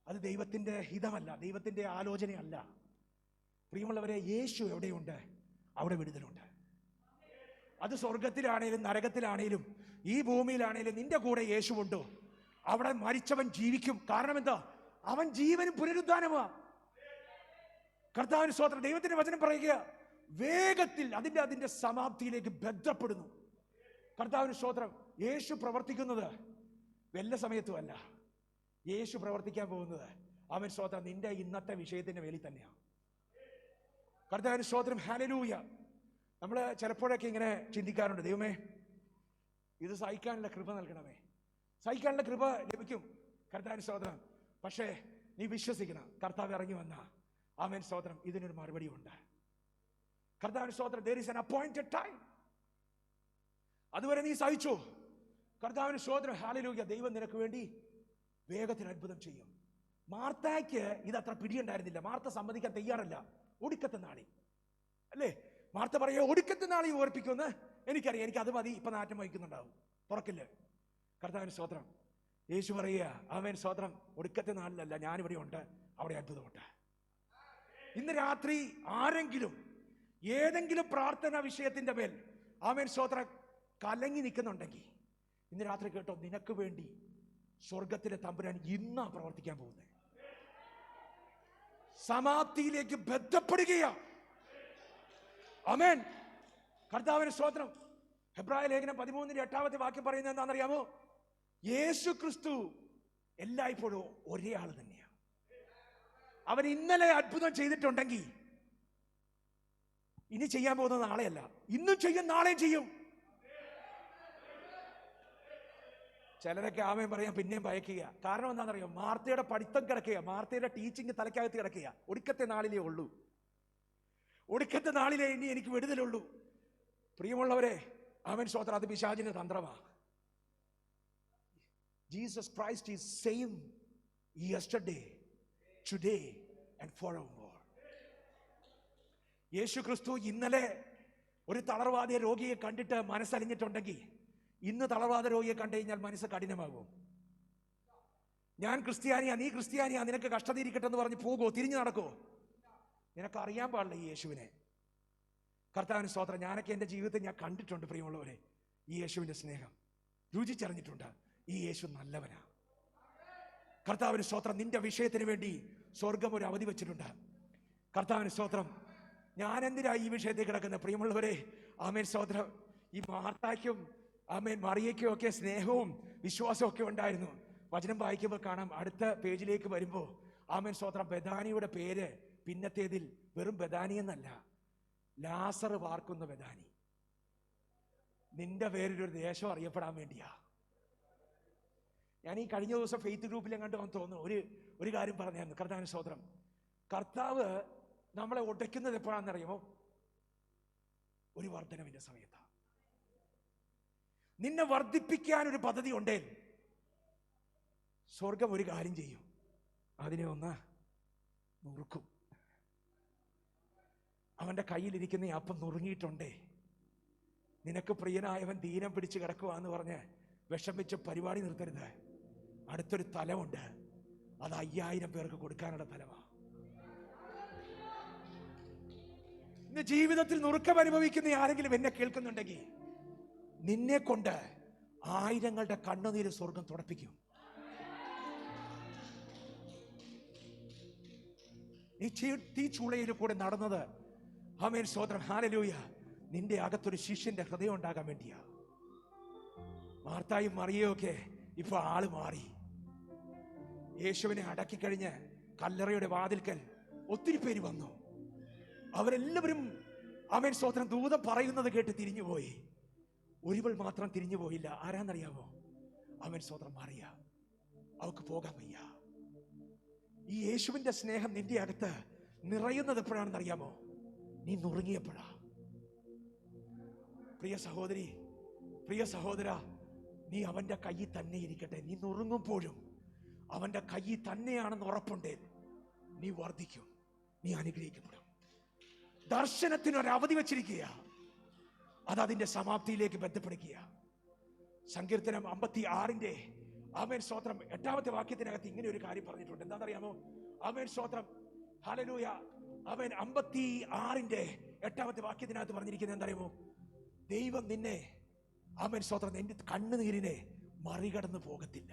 അത് ദൈവത്തിന്റെ ഹിതമല്ല, ദൈവത്തിന്റെ ആലോചനയല്ല. പ്രിയമുള്ളവരെ, യേശു എവിടെയുണ്ട് അവിടെ വിടുതലുണ്ട്. അത് സ്വർഗത്തിലാണേലും നരകത്തിലാണേലും ഈ ഭൂമിയിലാണേലും നിന്റെ കൂടെ യേശുവുണ്ടോ അവിടെ മരിച്ചവൻ ജീവിക്കും. കാരണം എന്താ? അവൻ ജീവനും പുനരുദ്ധാനമാ. കർത്താവിന് സ്തോത്രം. ദൈവത്തിന്റെ വചനം പറയുക, വേഗത്തിൽ അതിന്റെ സമാപ്തിയിലേക്ക് ബന്ധപ്പെടുന്നു. കർത്താവിന് സ്തോത്രം. യേശു പ്രവർത്തിക്കുന്നത് വല്ല സമയത്തും അല്ല. യേശു പ്രവർത്തിക്കാൻ പോകുന്നത് അവൻ സ്തോത്രം നിന്റെ ഇന്നത്തെ വിഷയത്തിന്റെ മേലിൽ തന്നെയാണ്. കർത്താവിന് സ്തോത്രം. ഹല്ലേലൂയ. നമ്മൾ ചിലപ്പോഴൊക്കെ ഇങ്ങനെ ചിന്തിക്കാറുണ്ട്, ദൈവമേ ഇത് സഹിക്കാനുള്ള കൃപ നൽകണമേ. സഹിക്കാനുള്ള കൃപ ലഭിക്കും. കർത്താവിന് സ്തോത്രം. പക്ഷേ നീ വിശ്വസിക്കണം, കർത്താവ് ഇറങ്ങി വന്ന ആമേൻ സ്തോത്രം ഇതിനൊരു മറുപടി ഉണ്ട്. കർത്താവിന് സ്തോത്രം. there is an appointed time. അതുവരെ നീ സഹിച്ചു. കർത്താവിന് സ്തോത്രം. ഹല്ലേലൂയ. ദൈവം നിനക്ക് വേണ്ടി വേഗത്തിൽ അത്ഭുതം ചെയ്യും. മാർത്തയ്ക്ക് ഇതത്ര പിടിയുണ്ടായിരുന്നില്ല. മാർത്ത സമ്മതിക്കാൻ തയ്യാറല്ല. ഒടുക്കത്തെ നാളി അല്ലേ? മാർത്ത പറയുക, ഒടുക്കത്തെ നാളി ഓർപ്പിക്കുമെന്ന് എനിക്കറിയാം, എനിക്ക് അത് മതി, ഇപ്പൊ നാറ്റം വഹിക്കുന്നുണ്ടാവും, തുറക്കില്ല. കർത്താവിന് സ്തോത്രം. യേശു പറയുക, ആമേൻ സ്തോത്രം, ഒടുക്കത്തെ നാളിലല്ല, ഞാനിവിടെ ഉണ്ട്, അവിടെ അത്ഭുതമുണ്ട്. ഇന്ന് രാത്രി ആരെങ്കിലും ഏതെങ്കിലും പ്രാർത്ഥനാ വിഷയത്തിന്റെ മേൽ ആമേൻ സ്തോത്രം കലങ്ങി നിൽക്കുന്നുണ്ടെങ്കിൽ ഇന്ന് രാത്രി കേട്ടോ, നിനക്ക് വേണ്ടി സ്വർഗത്തിലെ തമ്പുരാൻ ഇന്നാ പ്രവർത്തിക്കാൻ പോകുന്നത്. സമാപ്തിയിലേക്ക് ബന്ധപ്പെടുകയാ. ആമേൻ. കർത്താവിന് സ്തോത്രം. ഹെബ്രായ ലേഖനം 13:8 വാക്യം പറയുന്നത് എന്താണെന്നറിയാമോ? യേശു ക്രിസ്തു എല്ലായ്പ്പോഴും ഒരേ ആള് തന്നെയാണ്. അവൻ ഇന്നലെ അത്ഭുതം ചെയ്തിട്ടുണ്ടെങ്കിൽ ഇനി ചെയ്യാൻ പോകുന്നത് നാളെയല്ല, ഇന്നും ചെയ്യും, നാളെയും ചെയ്യും. ചിലരൊക്കെ ആമേൻ പറയാൻ പിന്നെയും ഭയക്കുക. കാരണം എന്താണെന്നറിയോ? മാർത്തയുടെ പഠിത്തം കിടക്കുക, മാർത്തയുടെ ടീച്ചിങ് തലയ്ക്കകത്ത് കിടക്കുക. ഒടുക്കത്തെ നാളിലേ ഉള്ളൂ, ഒടുക്കത്തെ നാളിലേ ഇനി എനിക്ക് വിടുതലുള്ളൂ. പ്രിയമുള്ളവരെ, ആമേൻ സ്തോത്രം, അത് പിശാചിന്റെ തന്ത്രമാണ്. Jesus Christ is same yesterday, today and forevermore. യേശു ക്രിസ്തു ഇന്നലെ ഒരു തളർവാദിയ രോഗിയെ കണ്ടിട്ട് മനസ്സലിഞ്ഞിട്ടുണ്ടെങ്കിൽ ഇന്ന് തളർവാദ രോഗിയെ കണ്ടു കഴിഞ്ഞാൽ മനസ്സ് കഠിനമാകും. ഞാൻ ക്രിസ്ത്യാനിയാ, നീ ക്രിസ്ത്യാനിയാ, നിനക്ക് കഷ്ടത ഇരിക്കട്ടെ എന്ന് പറഞ്ഞ് പോകുമോ? തിരിഞ്ഞു നടക്കുമോ? നിനക്ക് അറിയാൻ പാടില്ല ഈ യേശുവിനെ. കർത്താവിന് സ്തോത്രം. ഞാനൊക്കെ എൻ്റെ ജീവിതത്തിൽ ഞാൻ കണ്ടിട്ടുണ്ട് പ്രിയമുള്ളവരെ, ഈ യേശുവിൻ്റെ സ്നേഹം രുചിച്ചറിഞ്ഞിട്ടുണ്ട്. ഈ യേശു നല്ലവനാ. കർത്താവിന് സ്തോത്രം. നിന്റെ വിഷയത്തിന് വേണ്ടി സ്വർഗം ഒരു അവധി വെച്ചിട്ടുണ്ട്. കർത്താവിന് സ്തോത്രം. ഞാൻ എന്തിനാ ഈ വിഷയത്തിൽ കിടക്കുന്നത്? പ്രിയമുള്ളവരെ, ആമേൻ സ്തോത്രം. ഈ മാർത്തായ്ക്കും ആമേൻ മറിയയ്ക്കും ഒക്കെ സ്നേഹവും വിശ്വാസവും ഒക്കെ ഉണ്ടായിരുന്നു. വചനം വായിക്കുമ്പോൾ കാണാം, അടുത്ത പേജിലേക്ക് വരുമ്പോൾ ആമേൻ സ്തോത്രം, ബെഥാനിയുടെ പേര് പിന്നത്തേതിൽ വെറും ബെഥാനി എന്നല്ല, ലാസർ പാർക്കുന്ന ബെഥാനി. നിന്റെ പേരിലൊരു ദേശം അറിയപ്പെടാൻ വേണ്ടിയാ. ഞാൻ ഈ കഴിഞ്ഞ ദിവസം ഫെയ്ത്ത് ഗ്രൂപ്പിലും കണ്ടു തോന്നുന്നു, ഒരു കാര്യം പറഞ്ഞായിരുന്നു. കർത്താവിന് സ്തോത്രം. കർത്താവ് നമ്മളെ ഒടയ്ക്കുന്നത് എപ്പോഴാണെന്നറിയുമോ? ഒരു വർധനവിന്റെ സമയത്താണ്. നിന്നെ വർദ്ധിപ്പിക്കാൻ ഒരു പദ്ധതി ഉണ്ടേ സ്വർഗം ഒരു കാര്യം ചെയ്യും, അതിനെ ഒന്ന് നുറുക്കും. അവന്റെ കയ്യിലിരിക്കുന്ന അപ്പം നുറുങ്ങിയിട്ടുണ്ടേ, നിനക്ക് പ്രിയനായവൻ ദീനം പിടിച്ച് കിടക്കുവാന്ന് പറഞ്ഞ് വിഷമിച്ച് പരിപാടി നിർത്തരുത്. അടുത്തൊരു തലമുണ്ട്, അത് 5000 പേർക്ക് കൊടുക്കാനുള്ള തലമാണ്. ഇന്ന് ജീവിതത്തിൽ നുറുക്കം അനുഭവിക്കുന്ന ആരെങ്കിലും എന്നെ കേൾക്കുന്നുണ്ടെങ്കിൽ, നിന്നെ കൊണ്ട് 1000ങ്ങളുടെ കണ്ണുനീര് സ്വർഗം തുടപ്പിക്കും. നീ തീച്ചൂളയിൽ കൂടെ നടന്നത്, ആമേൻ സ്തോത്രം, ഹല്ലേലൂയ, നിന്റെ അകത്തൊരു ശിഷ്യന്റെ ഹൃദയം ഉണ്ടാകാൻ വേണ്ടിയാ. മാർത്തായും മറിയയും ഒക്കെ ഇപ്പൊ ആള് മാറി. യേശുവിനെ അടക്കിക്കഴിഞ്ഞ് കല്ലറയുടെ വാതിൽക്കൽ ഒത്തിരി പേര് വന്നു. അവരെല്ലാവരും ആമേൻ സ്തോത്രം ദൂതം പറയുന്നത് കേട്ട് തിരിഞ്ഞുപോയി. ഒരുവൾ മാത്രം തിരിഞ്ഞു പോയില്ല. ആരാന്നറിയാമോ? ആമേൻ സ്തോത്രം, മറിയ. അവൾക്ക് പോകാൻ വയ്യ. ഈ യേശുവിന്റെ സ്നേഹം നിന്റെ അകത്ത് നിറയുന്നത് എപ്പോഴാണെന്ന് അറിയാമോ? നീ നുറുങ്ങിയപ്പോഴാ. പ്രിയ സഹോദരി, പ്രിയ സഹോദര, നീ അവന്റെ കയ്യിൽ തന്നെ ഇരിക്കട്ടെ. നീ നുറുങ്ങുമ്പോഴും അവന്റെ കയ്യിൽ തന്നെയാണെന്ന് ഉറപ്പുണ്ടേ, നീ വർദ്ധിക്കും, നീ അനുഗ്രഹിക്കപ്പെടും. ദർശനത്തിനൊരു അവധി വെച്ചിരിക്കുക, അത് അതിന്റെ സമാപ്തിയിലേക്ക് ബന്ധപ്പെടുക. സങ്കീർത്തനം 56 ആമേൻ സ്തോത്രം 8ാമത്തെ വാക്യത്തിനകത്ത് ഇങ്ങനെ ഒരു കാര്യം പറഞ്ഞിട്ടുണ്ട്. എന്താണെന്നറിയാമോ? ആമേൻ സ്തോത്രം, ഹല്ലേലൂയ. ആമേൻ 56 8ാമത്തെ വാക്യത്തിനകത്ത് പറഞ്ഞിരിക്കുന്നത് എന്താണെന്നറിയാമോ? ദൈവം നിന്നെ, ആമേൻ സ്തോത്രം, നിന്റെ കണ്ണുനീരിനെ മറികടന്ന് പോകത്തില്ല.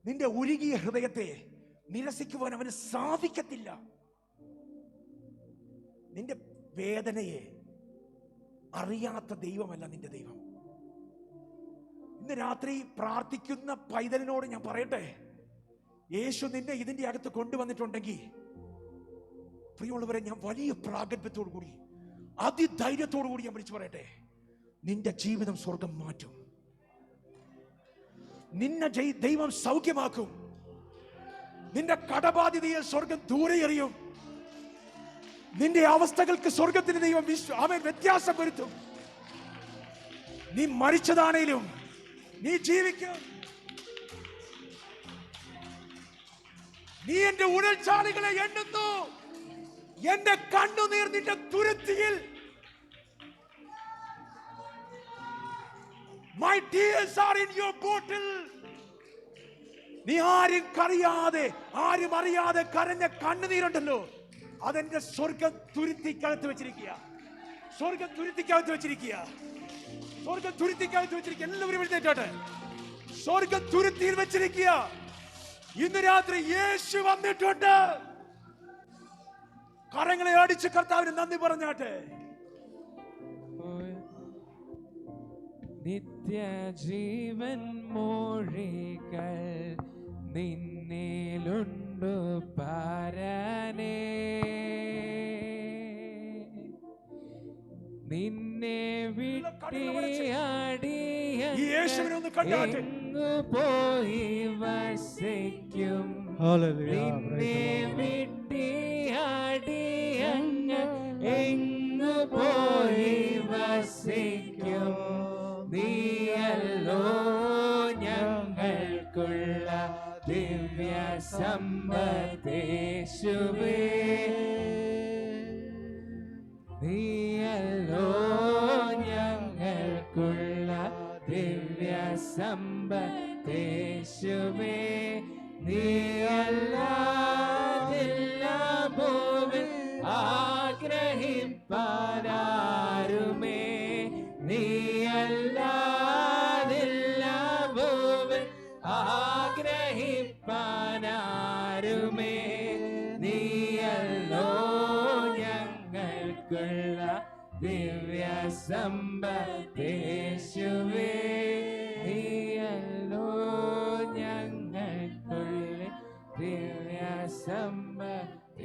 നിന്റെ ഉരുകിയ ഹൃദയത്തെ നിരസിക്കുവാൻ അവന് സാധിക്കത്തില്ല. നിന്റെ വേദനയെ അറിയാത്ത ദൈവമല്ല നിന്റെ ദൈവം. ഇന്ന് രാത്രി പ്രാർത്ഥിക്കുന്ന പൈതലിനോട് ഞാൻ പറയട്ടെ, യേശു നിന്നെ ഇതിന്റെ അകത്ത് കൊണ്ടുവന്നിട്ടുണ്ടെങ്കിൽ, പ്രിയമുള്ളവരെ, ഞാൻ വലിയ പ്രാഗൽഭ്യത്തോടു കൂടി, അതിധൈര്യത്തോടു കൂടി ഞാൻ വിളിച്ചു പറയട്ടെ, നിന്റെ ജീവിതം സ്വർഗം മാറ്റും. നിന്നെ ദൈവം സൗഖ്യമാക്കും. നിന്റെ കടബാധ്യതയെ സ്വർഗം ദൂരെ എറിയും. നിന്റെ അവസ്ഥകൾക്ക് സ്വർഗത്തിന് ദൈവം അവൻ വ്യത്യാസം വരുത്തും. നീ മരിച്ചതാണേലും നീ ജീവിക്കും. നീ എന്റെ ഉടൽച്ചാലുകളെ എണ്ണുന്നു. എന്റെ കണ്ണുനീർ നിന്റെ തുരുത്തിയിൽ, my tears are in your bottle. നീ ആരും അറിയാതെ കരഞ്ഞ കണ്ണുനീരുണ്ടല്ലോ, അതെന്റെ സ്വർഗം തുരുത്തിക്കകത്ത് വെച്ചിരിക്കുക. സ്വർഗം തുരുത്തിക്കകത്ത് വെച്ചിരിക്കുക. സ്വർഗം തുരുത്തിക്കകത്ത് വെച്ചിരിക്കുക. എല്ലാവരും എഴുന്നേറ്റോട്ടെ. സ്വർഗം തുരുത്തിയിൽ വെച്ചിരിക്കുക. ഇന്ന് രാത്രി യേശു വന്നിട്ടുണ്ട്. കരങ്ങളെ അടിച്ച് കർത്താവിന് നന്ദി പറഞ്ഞാട്ടെ. നിത്യജീവൻ മൊഴികൾ നിന്നിലുണ്ടു പരനേ, നിന്നെ വിട്ടിയാടിയ എങ്ങു പോയി വസിക്കും. നിന്നെ വിട്ടിയാടിയങ്ങ് എങ്ങു പോയി വസിക്കും. നീയല്ലോ ഞങ്ങൾക്കുള്ള ദിവ്യ സമ്പത്തേശുവേ. നീയല്ലോ ഞങ്ങൾക്കുള്ള ദിവ്യ സമ്പത്തേശുവേ. നീയല്ലാതില്ല ഭൂവിൽ ആഗ്രഹിപ്പാനാരുമേ. നീയല്ലാതില്ല ഭൂവിൽ ആഗ്രഹിപ്പാനാരുമേ. നീയല്ലോ ഞങ്ങൾക്കുള്ള ദിവ്യ സമ്പത്തേശുവേ. നീയല്ലോ ഞങ്ങൾക്കുള്ള ദിവ്യ സമ്പത്തേശുവേ.